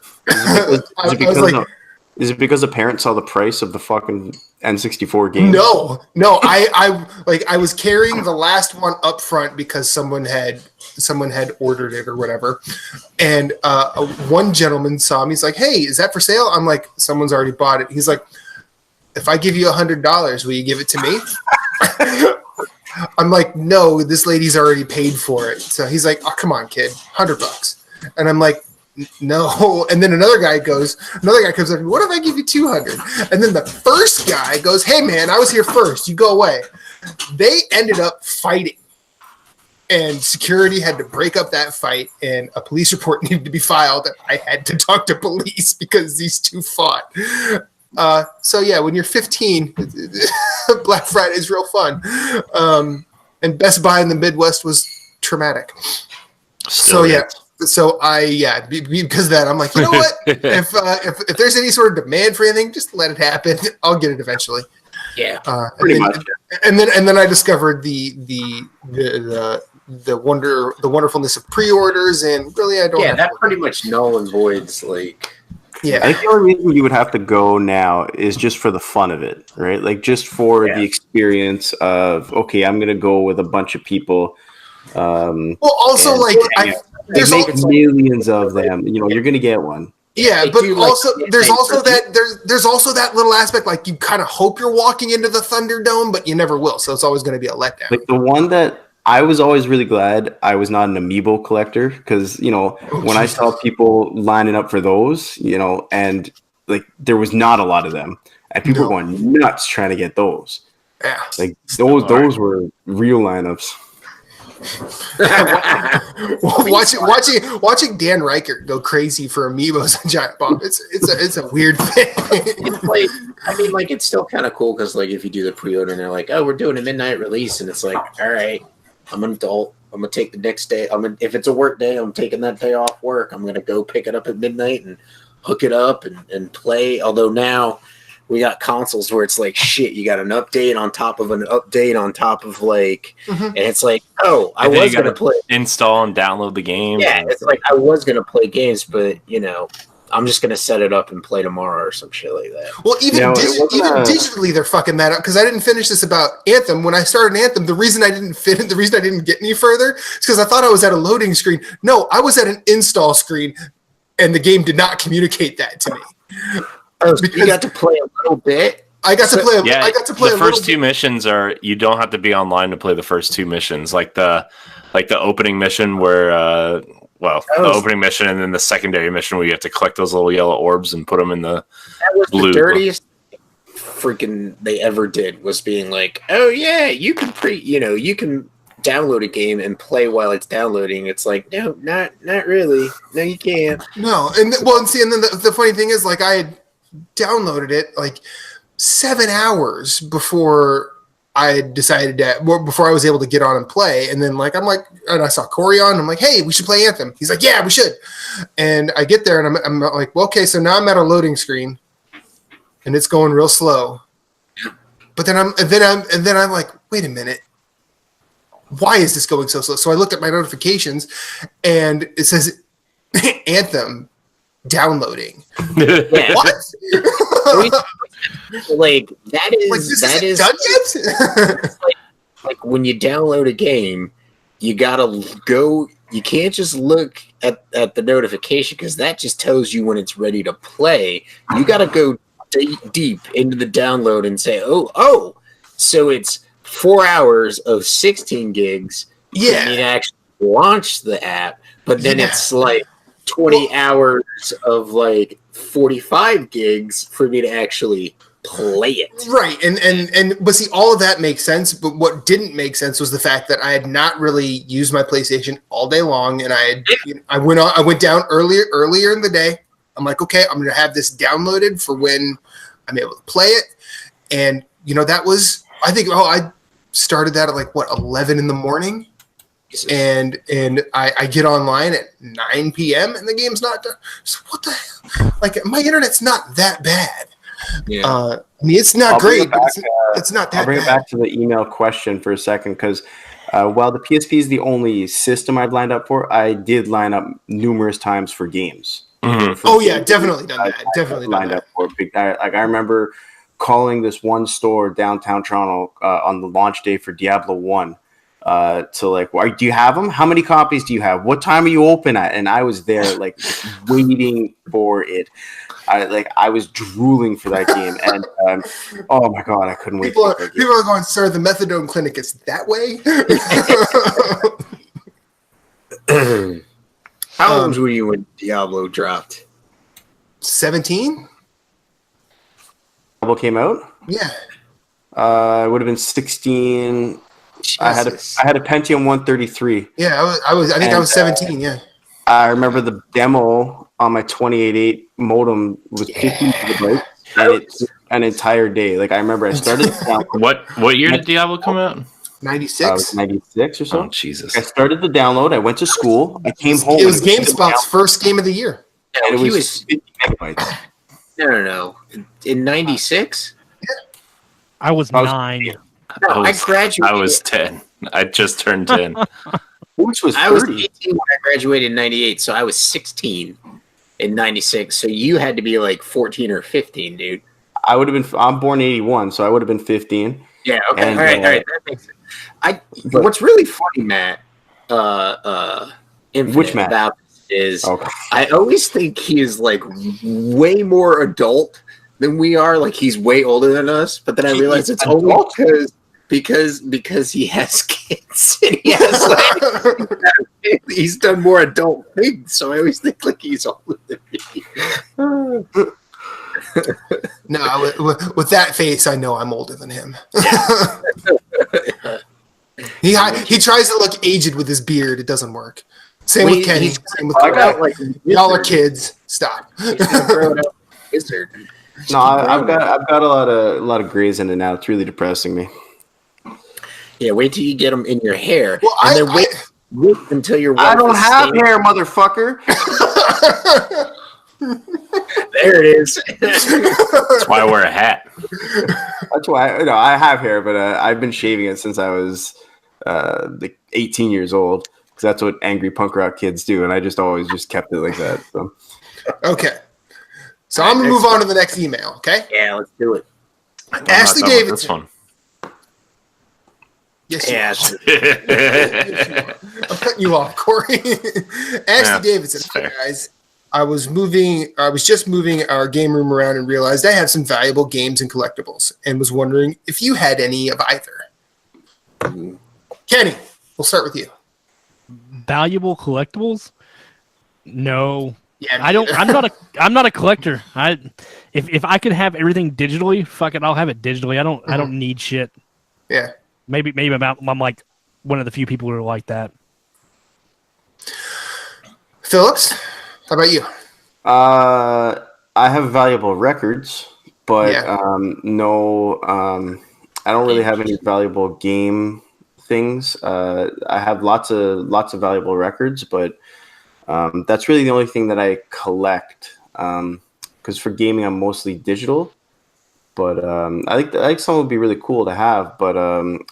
it because the parents saw the price of the fucking N64 game? No. I was carrying the last one up front because someone had ordered it or whatever, and one gentleman saw me. He's like, "Hey, is that for sale?" I'm like, "Someone's already bought it." He's like, "If I give you $100, will you give it to me?" I'm like, "No, this lady's already paid for it." So he's like, "Oh, come on, kid, $100." And I'm like, "No." And then another guy comes up to me, "What if I give you $200?" And then the first guy goes, "Hey man, I was here first. You go away." They ended up fighting, and security had to break up that fight, and a police report needed to be filed. I had to talk to police because these two fought. So yeah, when you're 15, Black Friday is real fun. And Best Buy in the Midwest was traumatic. So because of that, I'm like, you know what? if there's any sort of demand for anything, just let it happen. I'll get it eventually. Yeah, pretty much. And then I discovered the wonderfulness of pre-orders, and really I don't. Yeah, that pretty much null and voids like. Yeah, I think the only reason you would have to go now is just for the fun of it, right? Like just for the experience of, okay, I'm going to go with a bunch of people. Well, also there's millions of them. You know, you're going to get one. Yeah, but also there's also that little aspect, like you kind of hope you're walking into the Thunderdome, but you never will. So it's always going to be a letdown. Like the one that I was always really glad I was not an amiibo collector, because, you know, I saw people lining up for those, you know, and like there was not a lot of them, and people were going nuts trying to get those. Yeah, like those were real lineups. watching Dan Reichert go crazy for amiibos and Giant Bomb, it's a weird thing. It's like, I mean, like it's still kind of cool because like if you do the pre-order and they're like, oh, we're doing a midnight release, and it's like, all right, I'm an adult. I'm gonna take the next day. If it's a work day, I'm taking that day off work. I'm gonna go pick it up at midnight and hook it up and play. Although now we got consoles where it's like, shit, you got an update on top of an update on top of like, and it's like, oh, I was gonna play, install and download the game. Yeah, it's like I was gonna play games, but you know, I'm just gonna set it up and play tomorrow or some shit like that. Well, even digitally, they're fucking that up, because I didn't finish this about Anthem. When I started Anthem, the reason I didn't get any further is because I thought I was at a loading screen. No, I was at an install screen. and the game did not communicate that to me. Oh, so you got to play a little bit. I got to play. Yeah, I got to play. The first two missions are you don't have to be online to play the first two missions, like the opening mission where the opening mission and then the secondary mission where you have to collect those little yellow orbs and put them in the that was blue. The dirtiest freaking they ever did was being like, oh yeah, you can you can download a game and play while it's downloading. It's like, no, not really. No, you can't. No, and then the funny thing is, like, I had downloaded it like 7 hours before I decided before I was able to get on and play. And then and I saw Corey on. I'm like, hey, we should play Anthem. He's like, yeah, we should. And I get there and I'm like, well, okay, so now I'm at a loading screen, and it's going real slow. But then I'm like, wait a minute. Why is this going so slow? So I looked at my notifications, and it says Anthem downloading. What? Like that is done yet? like when you download a game, you gotta go. You can't just look at the notification because that just tells you when it's ready to play. You gotta go deep into the download and say, oh, so it's 4 hours of 16 gigs. Yeah, you need to actually launch the app, but then it's like 20 hours of like 45 gigs for me to actually play it. Right. But see, all of that makes sense. But what didn't make sense was the fact that I had not really used my PlayStation all day long. And I went down earlier in the day. I'm like, okay, I'm going to have this downloaded for when I'm able to play it. And, that was, I think, I started that at 11 in the morning. And I get online at 9 p.m. and the game's not done. So what the hell? My internet's not that bad. Yeah. It's not great, but it's not that bad. I'll bring it back to the email question for a second, because while the PSP is the only system I've lined up for, I did line up numerous times for games. Mm-hmm. Definitely done that. Definitely lined up for big. I remember calling this one store downtown Toronto on the launch day for Diablo 1. Do you have them? How many copies do you have? What time are you open at? And I was there waiting for it. I was drooling for that game, and oh my god, I couldn't wait. People are going, sir, the methadone clinic is that way. How old were you when Diablo dropped? 17. Diablo came out. Yeah, I would have been 16. Jesus. I had a Pentium 133. Yeah, I was 17. Yeah, I remember the demo on my 28.8 modem was 50 gigabytes, and it's an entire day. I remember I started. What year did Diablo come out? 96. 96 or so. Oh Jesus! I started the download. I went to school. I came home. It was GameSpot's first game of the year. And it was 50 megabytes. No. In 96? Yeah. I was 9. I graduated. I was 10. I just turned 10. Which was 30. I was 18 when I graduated in 98, so I was 16 in 96. So you had to be 14 or 15, dude. I would have been. I'm born 81, so I would have been 15. Yeah. Okay. And, all right. That makes sense. What's really funny, Matt? Which Matt? About this is I always think he is way more adult than we are. He's way older than us, but then I realize it's only because he has kids and he has he's done more adult things. So I always think he's older than me. No, with that face, I know I'm older than him. He tries to look aged with his beard. It doesn't work. Same with Kenny. Same with y'all are kids. Stop. No, I've got a lot of grays in it now. It's really depressing me. Yeah, wait till you get them in your hair, well, and then wait until your. I don't have hair, motherfucker. There it is. That's why I wear a hat. That's why I have hair, but I've been shaving it since I was 18 years old, because that's what angry punk rock kids do, and I just always kept it like that. So. Okay. So I'm going to move on to the next email, okay? Yeah, let's do it. Ashley Davidson. Yes, I'm cutting you off, Corey. Ashley Davidson. Hey, guys. I was just moving our game room around and realized I had some valuable games and collectibles, and was wondering if you had any of either. Kenny, we'll start with you. Valuable collectibles? No. Yeah, I don't. I'm not a collector. If I could have everything digitally, fuck it, I'll have it digitally. I don't need shit. Yeah. Maybe I'm like one of the few people who are like that. Phillips, how about you? I have valuable records, but no. I don't really have any valuable game things. I have lots of valuable records, but that's really the only thing that I collect. Because for gaming, I'm mostly digital. But I think some would be really cool to have, but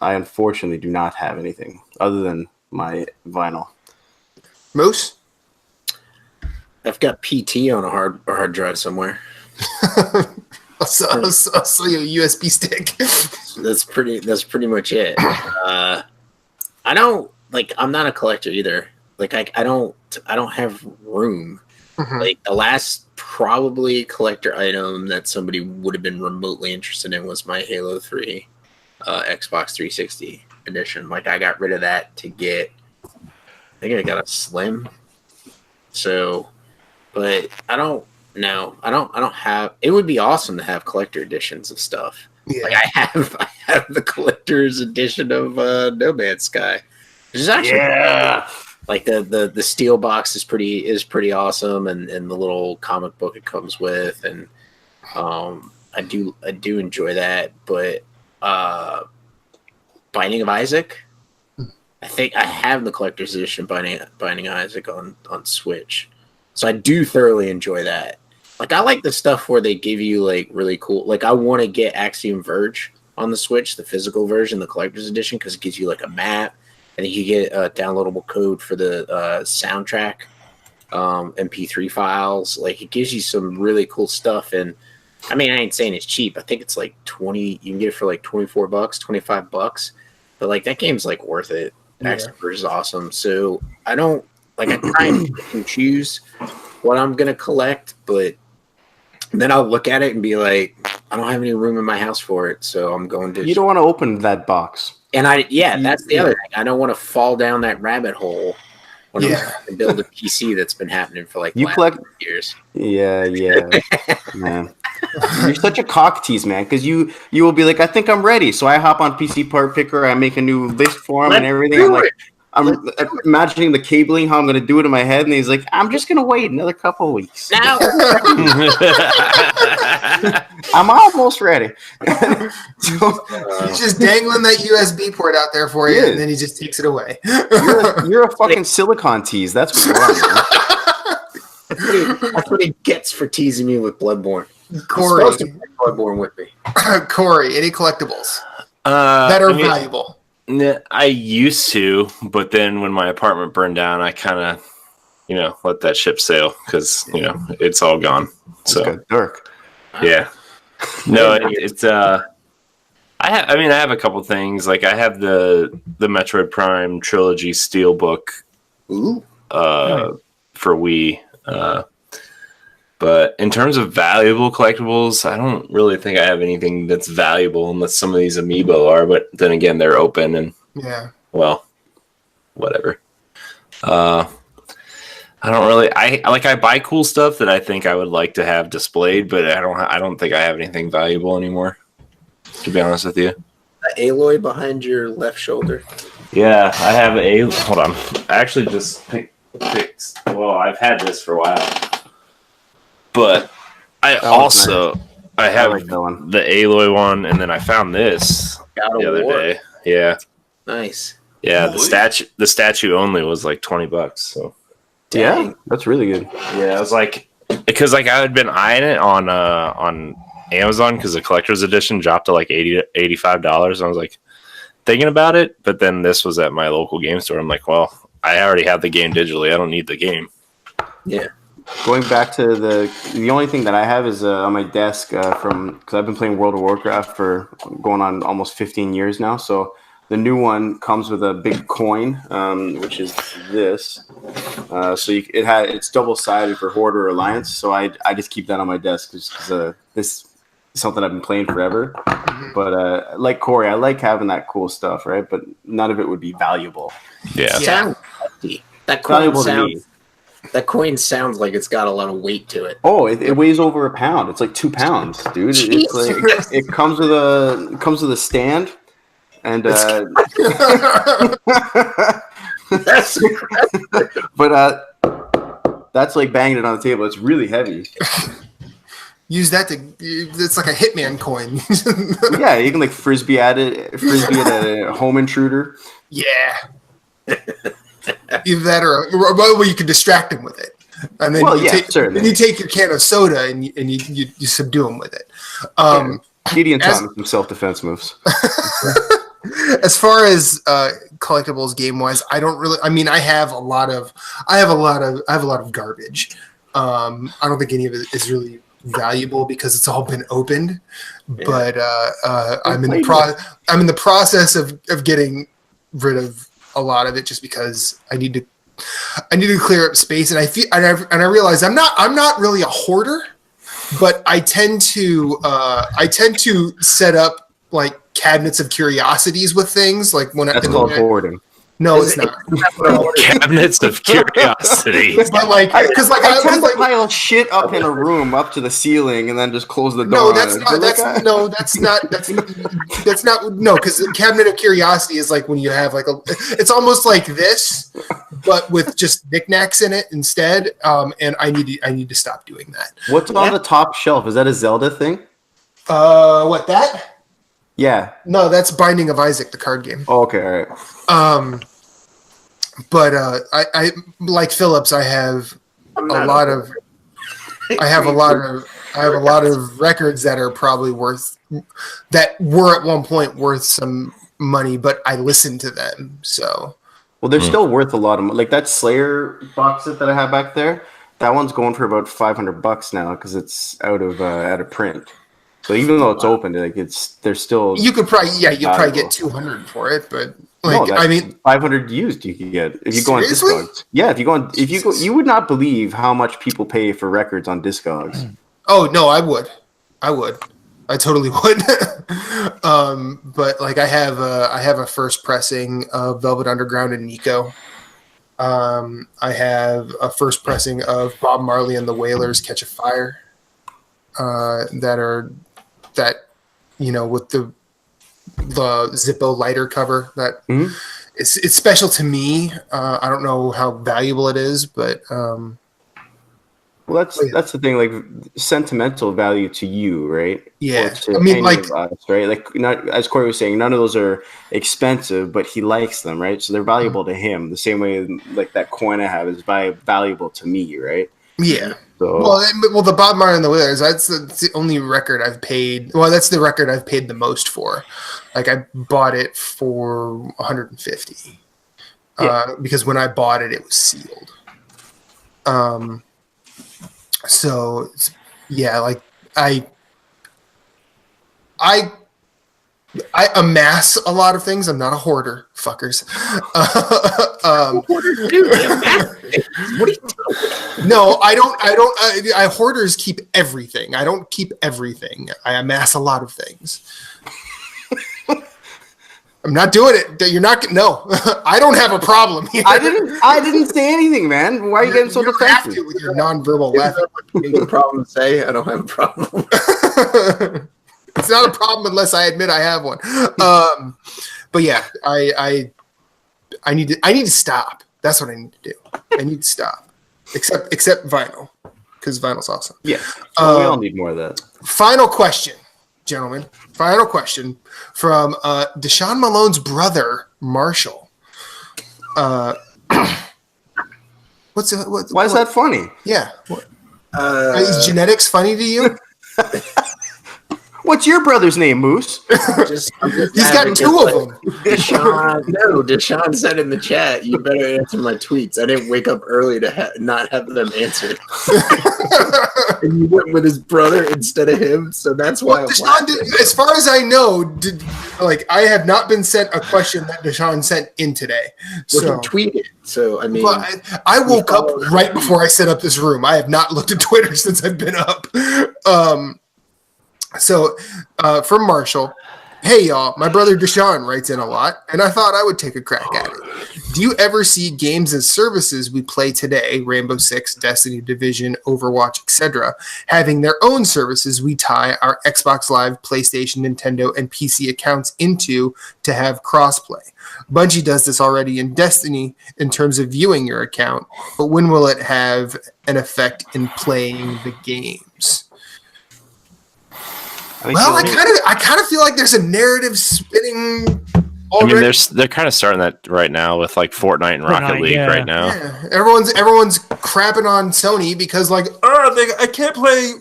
I unfortunately do not have anything other than my vinyl. Moose? I've got PT on a hard drive somewhere. Also a USB stick. That's pretty much it. I'm not a collector either. Like I don't have room. Mm-hmm. Like the last probably collector item that somebody would have been remotely interested in was my Halo 3 Xbox 360 edition. Like I got rid of that to get, I think I got a Slim. So, but I don't have, it would be awesome to have collector editions of stuff. Yeah. Like I have the collector's edition of No Man's Sky. Which is actually like the steel box is pretty awesome, and the little comic book it comes with, and I do enjoy that. But Binding of Isaac, I think I have the collector's edition Binding Isaac on Switch, so I do thoroughly enjoy that. Like I like the stuff where they give you like really cool. Like I want to get Axiom Verge on the Switch, the physical version, the collector's edition, because it gives you like a map. And you get a downloadable code for the soundtrack, MP3 files. Like it gives you some really cool stuff. And I mean, I ain't saying it's cheap. I think it's like 20. You can get it for like $24, $25. But like that game's like worth it. Expert is awesome. So I don't like. I try and choose what I'm gonna collect, but then I'll look at it and be like, I don't have any room in my house for it, so I'm going to. You don't want to open that box. And that's the other thing. I don't want to fall down that rabbit hole when I'm trying to build a PC that's been happening for like years. Yeah, man. You're such a cock tease, man, because you will be like, I think I'm ready. So I hop on PC Part Picker, I make a new list for him and everything. I'm imagining the cabling, how I'm going to do it in my head, and he's like, I'm just going to wait another couple of weeks. Now. I'm almost ready. He's just dangling that USB port out there for you, and then he just takes it away. You're a fucking silicon tease. That's what you are. That's what he gets for teasing me with Bloodborne. Corey. Bloodborne with me. Corey, any collectibles that are valuable? I used to, but then when my apartment burned down, I kind of, let that ship sail because, it's all gone. So dark. Yeah. No, it's I have a couple things. Like I have the Metroid Prime trilogy steelbook for Wii. But in terms of valuable collectibles, I don't really think I have anything that's valuable unless some of these amiibo are. But then again, they're open and whatever. I don't really. I buy cool stuff that I think I would like to have displayed, but I don't think I have anything valuable anymore. To be honest with you, the Aloy behind your left shoulder. Yeah, I have Hold on, I actually just picked. Well, I've had this for a while. But I have the Aloy one, and then I found this the other day. Yeah, nice. Yeah, the statue only was like $20. So yeah, that's really good. Yeah, I was like, because like I had been eyeing it on Amazon because the collector's edition dropped to like $80 to $85. I was like thinking about it, but then this was at my local game store. I'm like, well, I already have the game digitally. I don't need the game. Yeah. Going back to the only thing that I have is on my desk because I've been playing World of Warcraft for going on almost 15 years now. So The new one comes with a big coin, which is this. So it's double-sided for Horde or Alliance. So I just keep that on my desk because this is something I've been playing forever. But like Corey, I like having that cool stuff, right? But none of it would be valuable. Yeah. That coin sounds like it's got a lot of weight to it. Oh, it weighs over a pound. It's like 2 pounds, dude. It's like, it comes with a stand, and but that's like banging it on the table. It's really heavy. Use that it's like a hitman coin. Yeah, you can like frisbee at a home intruder. Yeah. Either that or you can distract him with it. And then you take your can of soda and you subdue him with it. Gideon taught me some self-defense moves. As far as collectibles game wise, I don't really. I mean, I have a lot of garbage. I don't think any of it is really valuable because it's all been opened. Yeah. But I'm in the process of getting rid of a lot of it just because I need to clear up space, and I realize I'm not really a hoarder, but I tend to set up like cabinets of curiosities with things like when that's called hoarding. No, it's not. Cabinets of curiosity. But like, because like I tend to pile shit up in a room up to the ceiling and then just close the door. That's not. No, because the cabinet of curiosity is like when you have like it's almost like this, but with just knickknacks in it instead. And I need to stop doing that. What's on the top shelf? Is that a Zelda thing? What that? Yeah. No, that's Binding of Isaac, the card game. Oh, okay, all right. But I like Phillips. I have a lot of records that are probably that were at one point worth some money, but I listened to them. So, well, they're still worth a lot of money. Like that Slayer box set that I have back there. That one's going for about $500 now because it's out of print. So even though it's open, like they're still. You could probably get 200 for it, but like I mean, 500 used you could get if you go on Discogs. Yeah, if you go, you would not believe how much people pay for records on Discogs. Oh no, I would, I totally would. But like I have a first pressing of Velvet Underground and Nico. I have a first pressing of Bob Marley and the Wailers' Catch a Fire. That with the Zippo lighter cover that it's special to me. I don't know how valuable it is, but well, that's the thing, like sentimental value to you, right? Yeah, I mean, like us, right? Like not as Corey was saying, none of those are expensive, but he likes them, right? So they're valuable to him the same way like that coin I have is valuable to me, right? Yeah. So. Well, the Bob Marley and the Wailers, that's the only record I've paid. Well, that's the record I've paid the most for. Like I bought it for $150 because when I bought it, it was sealed. So yeah, like I amass a lot of things. I'm not a hoarder, fuckers. Hoarder, dude. What are you doing? No, I don't. Hoarders keep everything. I don't keep everything. I amass a lot of things. I'm not doing it. You're not. No, I don't have a problem here. I didn't say anything, man. Why are you getting so defensive? You have to with your nonverbal laugh. You have a problem to say? I don't have a problem. It's not a problem unless I admit I have one. But yeah, I need to stop. That's what I need to do. I need to stop. Except vinyl, because vinyl's awesome. Yeah, we all need more of that. Final question, gentlemen. Final question from Deshaun Malone's brother, Marshall. Why is that funny? Yeah. Is genetics funny to you? What's your brother's name, Moose? He's got two of them. Deshaun said in the chat, you better answer my tweets. I didn't wake up early to not have them answered. And you went with his brother instead of him, so that's why. Well, Deshaun did, as far as I know, Like, I have not been sent a question that Deshaun sent in today. So he tweeted. So, I mean. But I woke up right before I set up this room. I have not looked at Twitter since I've been up. From Marshall, hey, y'all, my brother Deshaun writes in a lot, and I thought I would take a crack at it. Do you ever see games and services we play today, Rainbow Six, Destiny, Division, Overwatch, etc., having their own services we tie our Xbox Live, PlayStation, Nintendo, and PC accounts into to have crossplay? Bungie does this already in Destiny in terms of viewing your account, but when will it have an effect in playing the games? I kind of feel like there's a narrative spinning already. I mean, they're kind of starting that right now with like Fortnite and Rocket League right now. Yeah. Everyone's crapping on Sony because I can't play,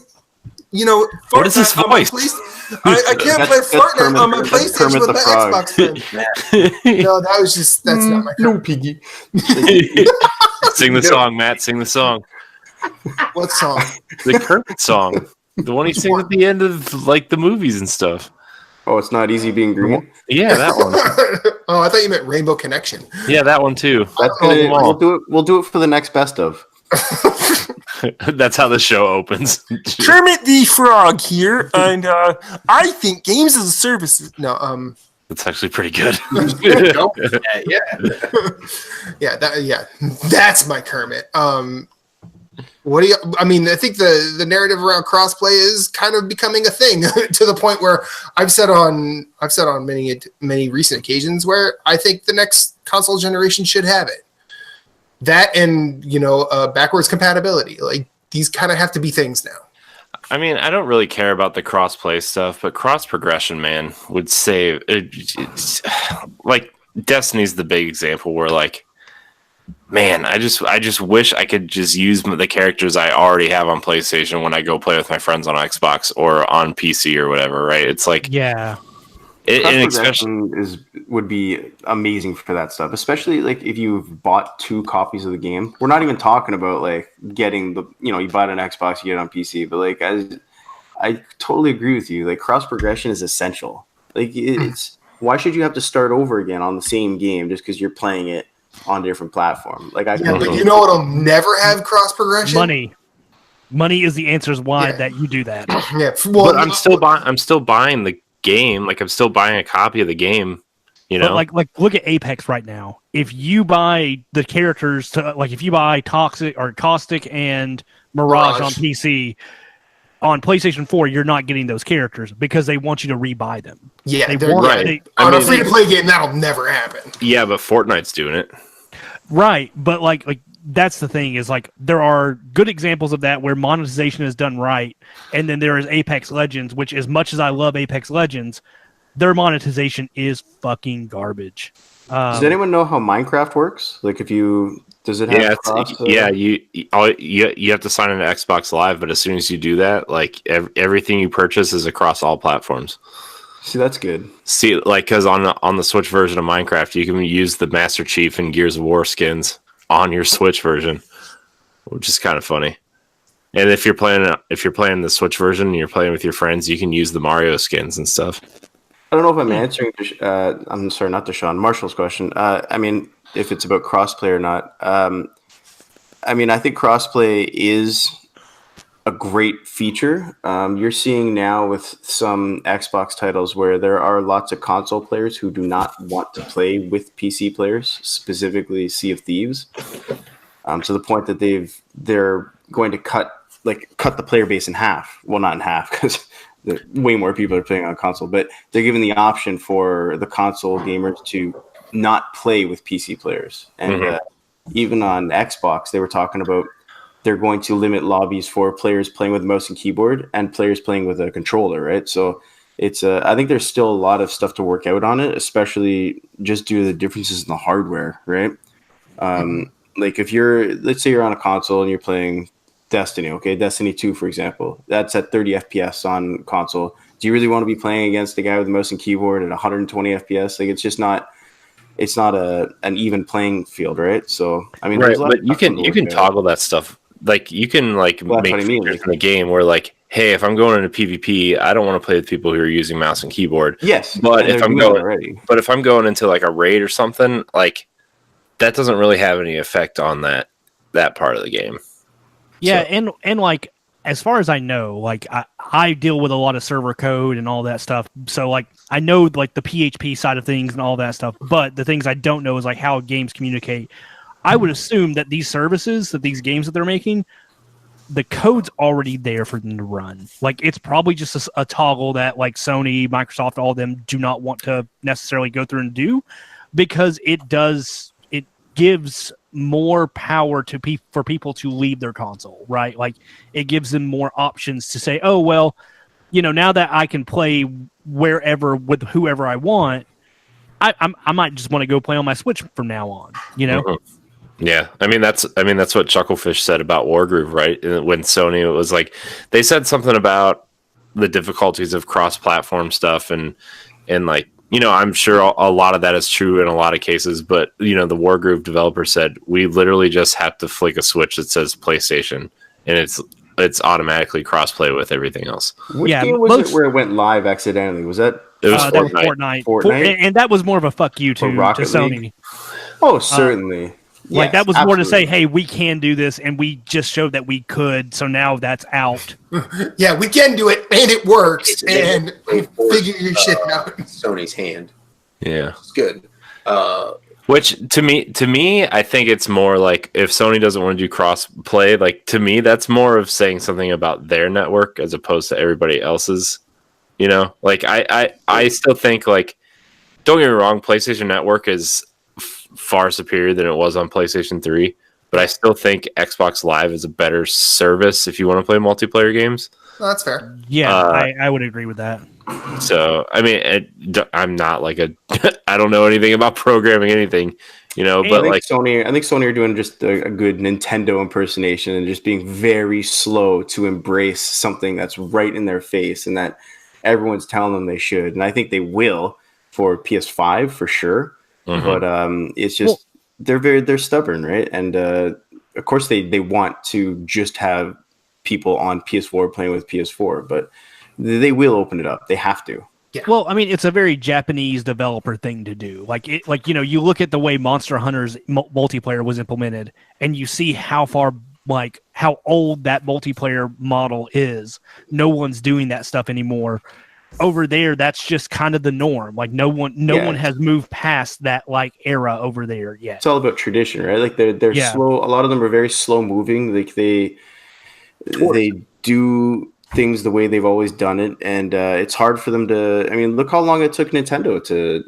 Fortnite. What is this voice? I can't play Fortnite on my PlayStation with my Xbox friend. No, that's not my no piggy. Sing the song, Matt. Sing the song. What song? The Kermit song. The one he sings at the end of like the movies and stuff. Oh, it's not easy being green. Yeah, that one. Oh, I thought you meant Rainbow Connection. Yeah, that one too. We'll do it for the next best of. That's how the show opens. Kermit the Frog here, and I think games as a service. No, that's actually pretty good. That's my Kermit. I think the narrative around crossplay is kind of becoming a thing to the point where I've said on many recent occasions where I think the next console generation should have it. That and, backwards compatibility. Like, these kind of have to be things now. I mean, I don't really care about the cross-play stuff, but cross-progression, man, would save... like, Destiny's the big example where, like, man, I just wish I could just use the characters I already have on PlayStation when I go play with my friends on Xbox or on PC or whatever, right? It's like... Yeah. Would be amazing for that stuff, especially like if you've bought 2 copies of the game. We're not even talking about like getting you bought an Xbox, you get it on PC, but like I totally agree with you. Like cross progression is essential. Like it's why should you have to start over again on the same game just because you're playing it on a different platform? Like but you know what'll never have cross progression? Money is the answer. Is why that you do that. Yeah, but I'm still buying the game. Like I'm still buying a copy of the game. But like look at Apex right now. If you buy the characters if you buy Caustic and Mirage on PC, on PlayStation 4, you're not getting those characters because they want you to rebuy them. Yeah, on a free to play game, that'll never happen. Yeah, but Fortnite's doing it. Right, but like that's the thing is like there are good examples of that where monetization is done right, and then there is Apex Legends, which as much as I love Apex Legends, their monetization is fucking garbage. Does anyone know how Minecraft works? Like, does it have? You have to sign into Xbox Live, but as soon as you do that, like everything you purchase is across all platforms. See, that's good. See, like because on the Switch version of Minecraft, you can use the Master Chief and Gears of War skins on your Switch version, which is kind of funny. And if you're playing the Switch version and you're playing with your friends, you can use the Mario skins and stuff. I don't know if I'm answering. I'm sorry, not Deshaun. Marshall's question. I mean, if it's about crossplay or not. I mean, I think crossplay is a great feature. You're seeing now with some Xbox titles where there are lots of console players who do not want to play with PC players, specifically Sea of Thieves, to the point that they're going to cut the player base in half. Well, not in half because way more people are playing on console, but they're giving the option for the console gamers to not play with PC players. And even on Xbox, they were talking about they're going to limit lobbies for players playing with mouse and keyboard and players playing with a controller, right? So it's I think there's still a lot of stuff to work out on it, especially just due to the differences in the hardware, right? Like if let's say you're on a console and you're playing Destiny, okay, Destiny 2, for example, that's at 30 FPS on console. Do you really want to be playing against a guy with a mouse and keyboard at 120 FPS? Like, it's just not. It's not an even playing field, right? So, I mean, right, but you can toggle that stuff. Like, you can make features in the game where, like, hey, if I'm going into PvP, I don't want to play with people who are using mouse and keyboard. Yes, but if I'm going into like a raid or something, like that doesn't really have any effect on that part of the game. Yeah, so. and like as far as I know, like I deal with a lot of server code and all that stuff. So like I know like the PHP side of things and all that stuff, but the things I don't know is like how games communicate. I would assume that these services, that these games that they're making, the code's already there for them to run. Like it's probably just a toggle that like Sony, Microsoft, all of them do not want to necessarily go through and do, because it gives more power to for people to leave their console, right? Like it gives them more options to say, oh, well, now that I can play wherever with whoever I want, I might just want to go play on my Switch from now on, Mm-hmm. Yeah, I mean that's what Chucklefish said about Wargroove, right? When Sony, it was like they said something about the difficulties of cross-platform stuff, and like I'm sure a lot of that is true in a lot of cases, but the Wargroove developer said we literally just have to flick a switch that says PlayStation, and it's automatically cross-play with everything else. Which game was it where it went live accidentally? Was that? It was Fortnite. Fortnite, and that was more of a fuck you to Sony. League? Oh, certainly. Like that was absolutely. More to say, hey, we can do this, and we just showed that we could, so now that's out. Yeah, we can do it, and it works, and figure your shit out. Sony's hand. Yeah, it's good. Which to me, I think it's more like if Sony doesn't want to do cross play, like to me, that's more of saying something about their network as opposed to everybody else's. Like I still think, like, don't get me wrong, PlayStation Network is far superior than it was on PlayStation 3, but I still think Xbox Live is a better service if you want to play multiplayer games. Well, that's fair. Yeah, I would agree with that. So, I mean, I'm not like I don't know anything about programming anything, but like Sony, I think Sony are doing just a good Nintendo impersonation and just being very slow to embrace something that's right in their face and that everyone's telling them they should. And I think they will for PS5 for sure. Mm-hmm. But it's just they're stubborn, right? And of course they want to just have people on PS4 playing with PS4, but they will open it up. They have to. Yeah. Well, I mean, it's a very Japanese developer thing to do. You look at the way Monster Hunter's multiplayer was implemented, and you see how old that multiplayer model is. No one's doing that stuff anymore. Over there, that's just kind of the norm. Like no one has moved past that like era over there yet. It's all about tradition, right? Like they're slow. A lot of them are very slow moving. Like they do things the way they've always done it, and it's hard for them to. I mean, look how long it took Nintendo to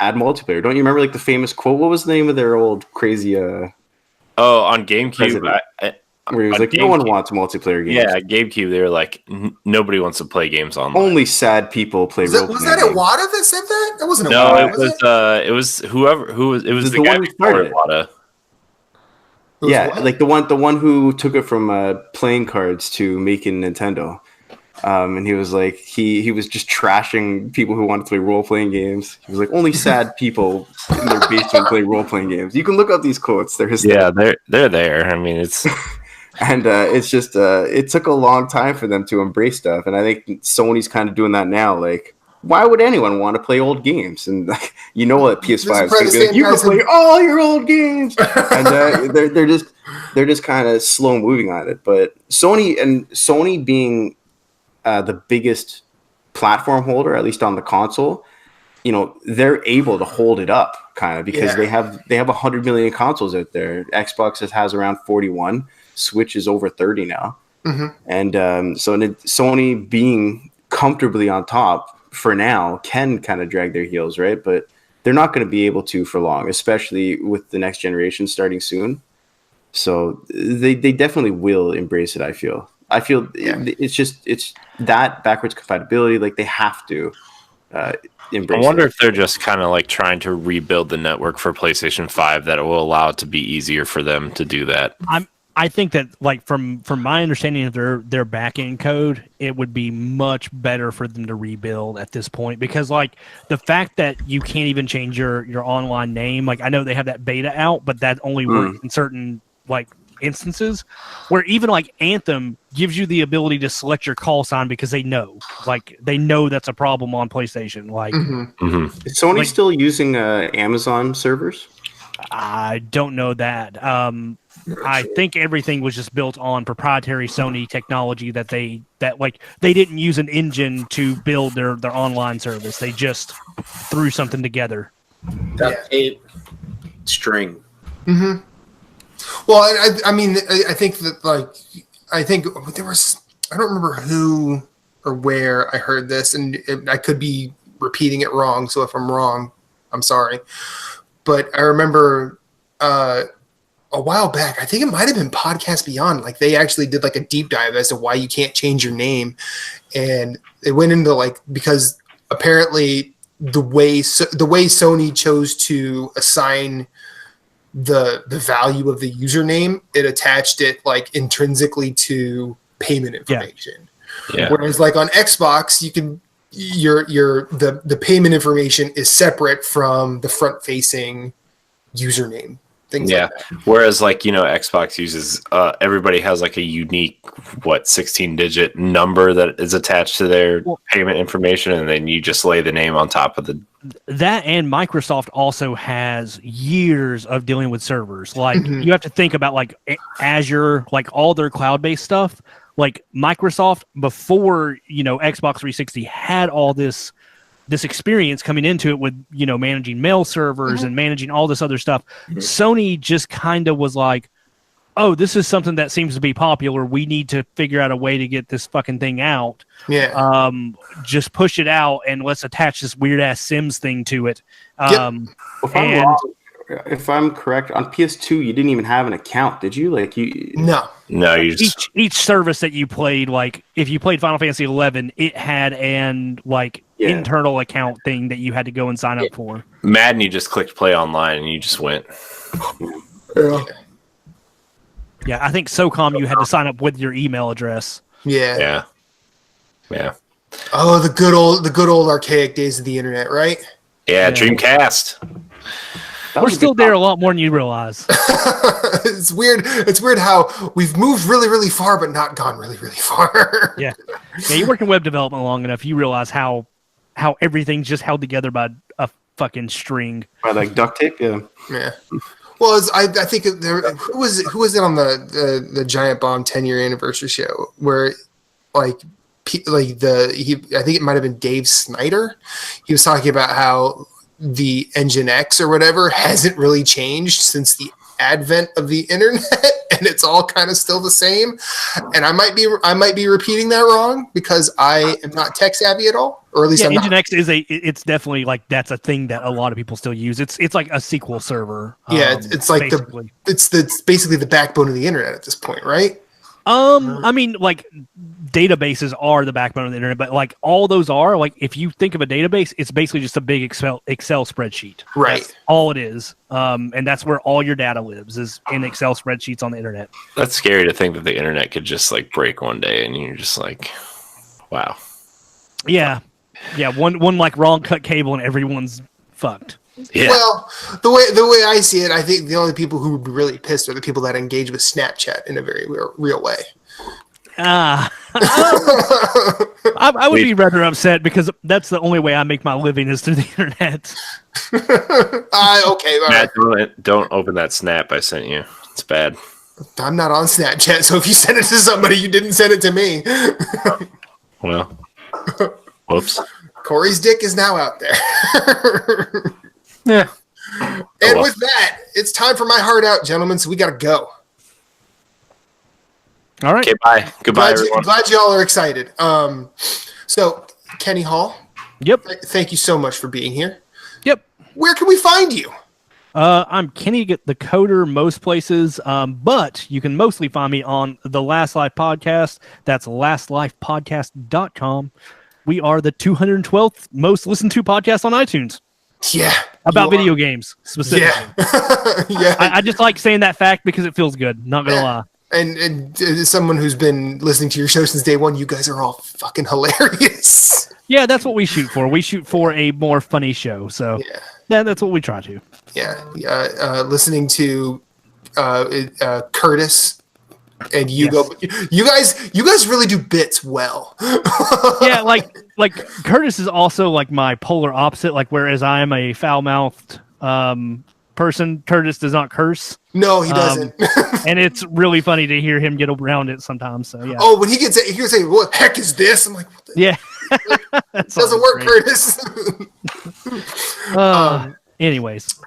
add multiplayer. Don't you remember like the famous quote? What was the name of their old crazy? On GameCube. Where he was like, no one wants multiplayer games. Yeah, GameCube, they were like, nobody wants to play games online. Only sad people play role-playing games. Was that Iwata that said that? That wasn't Iwata. It was the guy who started Iwata. Yeah, like the one who took it from playing cards to making Nintendo. And he was like, he was just trashing people who wanted to play role-playing games. He was like, only sad people in their basement play role-playing games. You can look up these quotes. They're hysterical. Yeah, they're there. I mean, it's... And it's just it took a long time for them to embrace stuff, and I think Sony's kind of doing that now. Like, why would anyone want to play old games? And like, what PS5 is going to be like, you can play all your old games, and they're just kind of slow moving on it. But Sony being the biggest platform holder, at least on the console, they're able to hold it up kind of because they have 100 million consoles out there. Xbox has around 41. Switch is over 30 now. Mm-hmm. And so Sony being comfortably on top for now can kind of drag their heels, right? But they're not going to be able to for long, especially with the next generation starting soon. So they definitely will embrace it, I feel. It's that backwards compatibility, like they have to embrace it. I wonder if they're just kind of like trying to rebuild the network for PlayStation 5 that will allow it to be easier for them to do that. I think that, like, from my understanding of their back-end code, it would be much better for them to rebuild at this point because, like, the fact that you can't even change your online name, like, I know they have that beta out, but that only works in certain, like, instances where even like Anthem gives you the ability to select your call sign because they know that's a problem on PlayStation. Like, Is Sony still using Amazon servers? I don't know that. I think everything was just built on proprietary Sony technology that they didn't use an engine to build their online service. They just threw something together. Duct tape, string. Mm-hmm. Well, I mean, I think that I think there was, I don't remember who or where I heard this, and I could be repeating it wrong. So if I'm wrong, I'm sorry. But I remember a while back, I think it might have been Podcast Beyond. Like they actually did like a deep dive as to why you can't change your name, and it went into like because apparently the way Sony chose to assign the value of the username, it attached it like intrinsically to payment information. Yeah. Whereas like on Xbox, you can the payment information is separate from the front facing username. Things like that. Whereas like, Xbox uses everybody has like a unique 16-digit number that is attached to their payment information, and then you just lay the name on top of that. And Microsoft also has years of dealing with servers. Like you have to think about like Azure, like all their cloud-based stuff. Like Microsoft before, Xbox 360 had all this experience coming into it with, managing mail servers and managing all this other stuff. Sony just kind of was like, oh, this is something that seems to be popular. We need to figure out a way to get this fucking thing out. Yeah. Just push it out and let's attach this weird ass Sims thing to it. If I'm correct, on PS2 you didn't even have an account, did you? Like No. You just... each service that you played, like if you played Final Fantasy 11, it had an internal account thing that you had to go and sign up for. Madden, you just clicked play online and you just went. Yeah, I think SOCOM you had to sign up with your email address. Yeah. Oh, the good old archaic days of the internet, right? Yeah. Dreamcast. We're still there a lot more than you realize. It's weird. It's weird how we've moved really, really far, but not gone really, really far. Yeah. You work in web development long enough, you realize how everything's just held together by a fucking string. By like duct tape, yeah. Well, I think who was it on the Giant Bomb 10-year anniversary show where I think it might have been Dave Snyder. He was talking about how the Engine X or whatever hasn't really changed since the advent of the internet, and it's all kind of still the same. And I might be repeating that wrong because I am not tech savvy at all, or at least I'm Engine not. X it's definitely like that's a thing that a lot of people still use. It's like a SQL server. It's like basically. It's basically the backbone of the internet at this point, right? I mean, like databases are the backbone of the internet, but like all those are like if you think of a database, it's basically just a big Excel spreadsheet. Right. That's all it is. And that's where all your data lives is in Excel spreadsheets on the internet. That's scary to think that the internet could just like break one day and you're just like, wow. Yeah. Yeah. One like wrong cut cable and everyone's fucked. Yeah. Well, the way I see it, I think the only people who would be really pissed are the people that engage with Snapchat in a very real way. I would be rather upset because that's the only way I make my living is through the internet. Okay. Matt, don't open that snap I sent you. It's bad. I'm not on Snapchat, so if you send it to somebody, you didn't send it to me. Well, whoops. Corey's dick is now out there. Yeah. And with that, it's time for my heart out, gentlemen, so we got to go. All right. Okay, bye. Goodbye, everyone. Glad y'all are excited. So, Kenny Hall. Yep. Thank you so much for being here. Yep. Where can we find you? I'm Kenny the Coder most places, but you can mostly find me on the Last Life Podcast. That's lastlifepodcast.com. We are the 212th most listened to podcast on iTunes. Yeah. About video games, specifically. Yeah. I just like saying that fact because it feels good. Not going to lie. And as someone who's been listening to your show since day one, you guys are all fucking hilarious. Yeah, that's what we shoot for. We shoot for a more funny show. So that's what we try to. Yeah. Listening to Curtis and Hugo. You guys really do bits well. Yeah, like Curtis is also like my polar opposite. Like whereas I am a foul-mouthed person, Curtis does not curse. No, he doesn't. And it's really funny to hear him get around it sometimes. So yeah. Oh, when he gets it, he'll say, "What the heck is this?" I'm like, what the yeah, it doesn't work, great. Curtis. Anyways,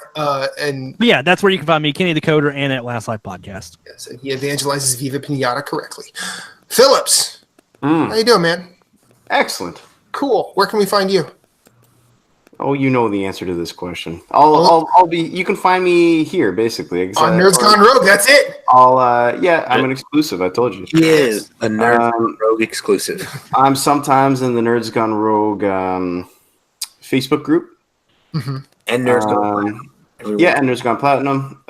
and yeah, that's where you can find me, Kenny the Coder, and at Last Life Podcast. Yes, and he evangelizes Viva Pinata correctly. Phillips, how you doing, man? Excellent. Cool. Where can we find you? Oh, you know the answer to this question. I'll be. You can find me here, basically. On Nerds Gone Rogue. That's it. I'm an exclusive. I told you. He is a Nerds Gone Rogue exclusive. I'm sometimes in the Nerds Gone Rogue Facebook group. Mm-hmm. And Nerds Gone Platinum. Yeah, and Nerds Gone Platinum.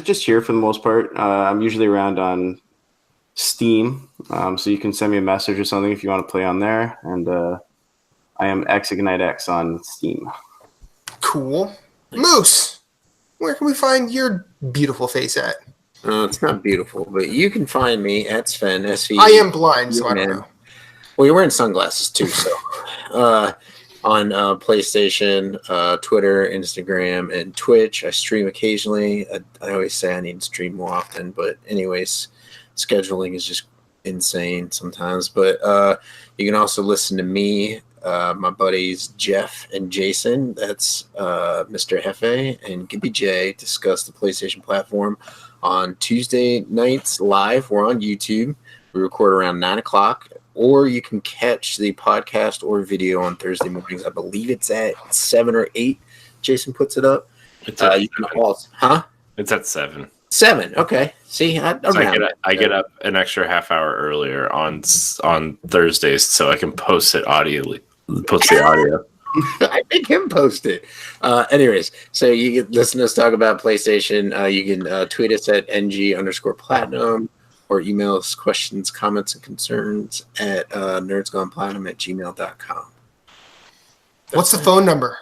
Just here for the most part. I'm usually around on Steam, so you can send me a message or something if you want to play on there. And I am XIgniteX on Steam. Cool. Moose, where can we find your beautiful face at? It's not beautiful, but you can find me at Sven. I am blind, so I don't know. Well, you're wearing sunglasses too, so on PlayStation, Twitter, Instagram, and Twitch. I stream occasionally. I always say I need to stream more often, but anyways, scheduling is just insane sometimes. But you can also listen to me, my buddies Jeff and Jason, that's Mr. Hefe and Gibby J, discuss the PlayStation platform on Tuesday nights live. We're on YouTube. We record around 9 o'clock, or you can catch the podcast or video on Thursday mornings. I believe it's at 7 or 8. Jason puts it up. It's at you can also, It's at 7. 7. Okay. See, I get up an extra half hour earlier on Thursdays so I can post it audibly. Post the audio. I make him post it. Anyways, so you can listen to us talk about PlayStation. You can tweet us at NG_platinum or email us questions, comments, and concerns at nerdsgoneplatinum@gmail.com. What's the phone number?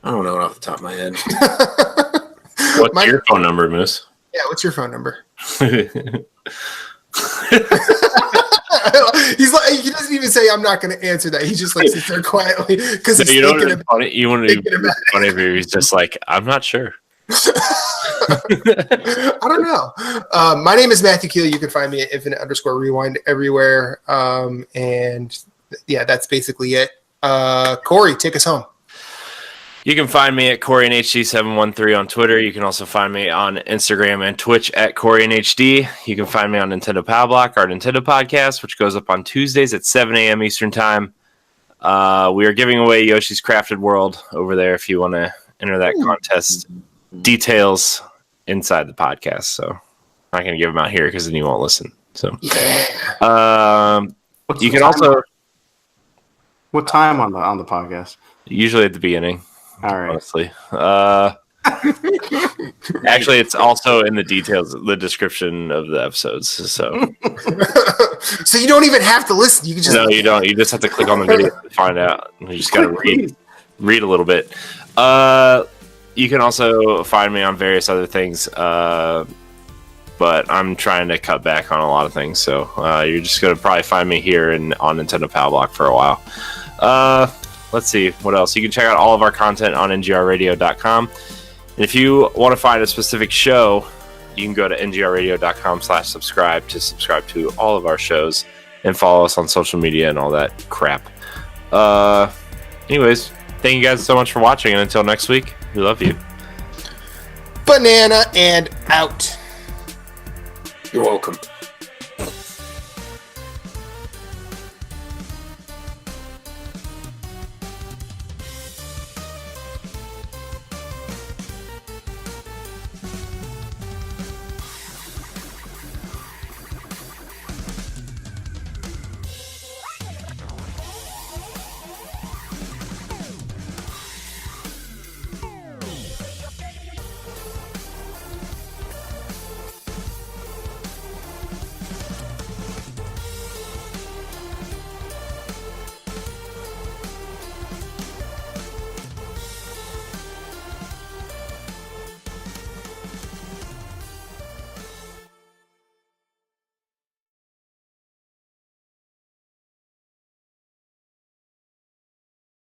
I don't know it off the top of my head. What's your phone number, Moose? Yeah, what's your phone number? He's like, he doesn't even say, "I'm not going to answer that." He just like sits there quietly because he's thinking about it. You want to be funny if he's just like, "I'm not sure." I don't know. My name is Matthew Keel. You can find me at Infinite_Rewind everywhere. And yeah, that's basically it. Corey, take us home. You can find me at CoreyNHD713 on Twitter. You can also find me on Instagram and Twitch at CoreyNHD. You can find me on Nintendo Power Block, our Nintendo podcast, which goes up on Tuesdays at 7 a.m. Eastern Time. We are giving away Yoshi's Crafted World over there if you want to enter that contest. Details inside the podcast, so I'm not going to give them out here because then you won't listen. So, you can also. What time on the podcast? Usually at the beginning. All right. Honestly, actually, it's also in the details, the description of the episodes. So, so you don't even have to listen. You can just you don't. You just have to click on the video to find out. You just got to read a little bit. You can also find me on various other things, but I'm trying to cut back on a lot of things. So you're just going to probably find me here on Nintendo Power Block for a while. Let's see what else. You can check out all of our content on ngrradio.com. And if you want to find a specific show, you can go to ngrradio.com/subscribe to subscribe to all of our shows and follow us on social media and all that crap. Anyways, thank you guys so much for watching, and until next week, we love you. Banana and out. You're welcome.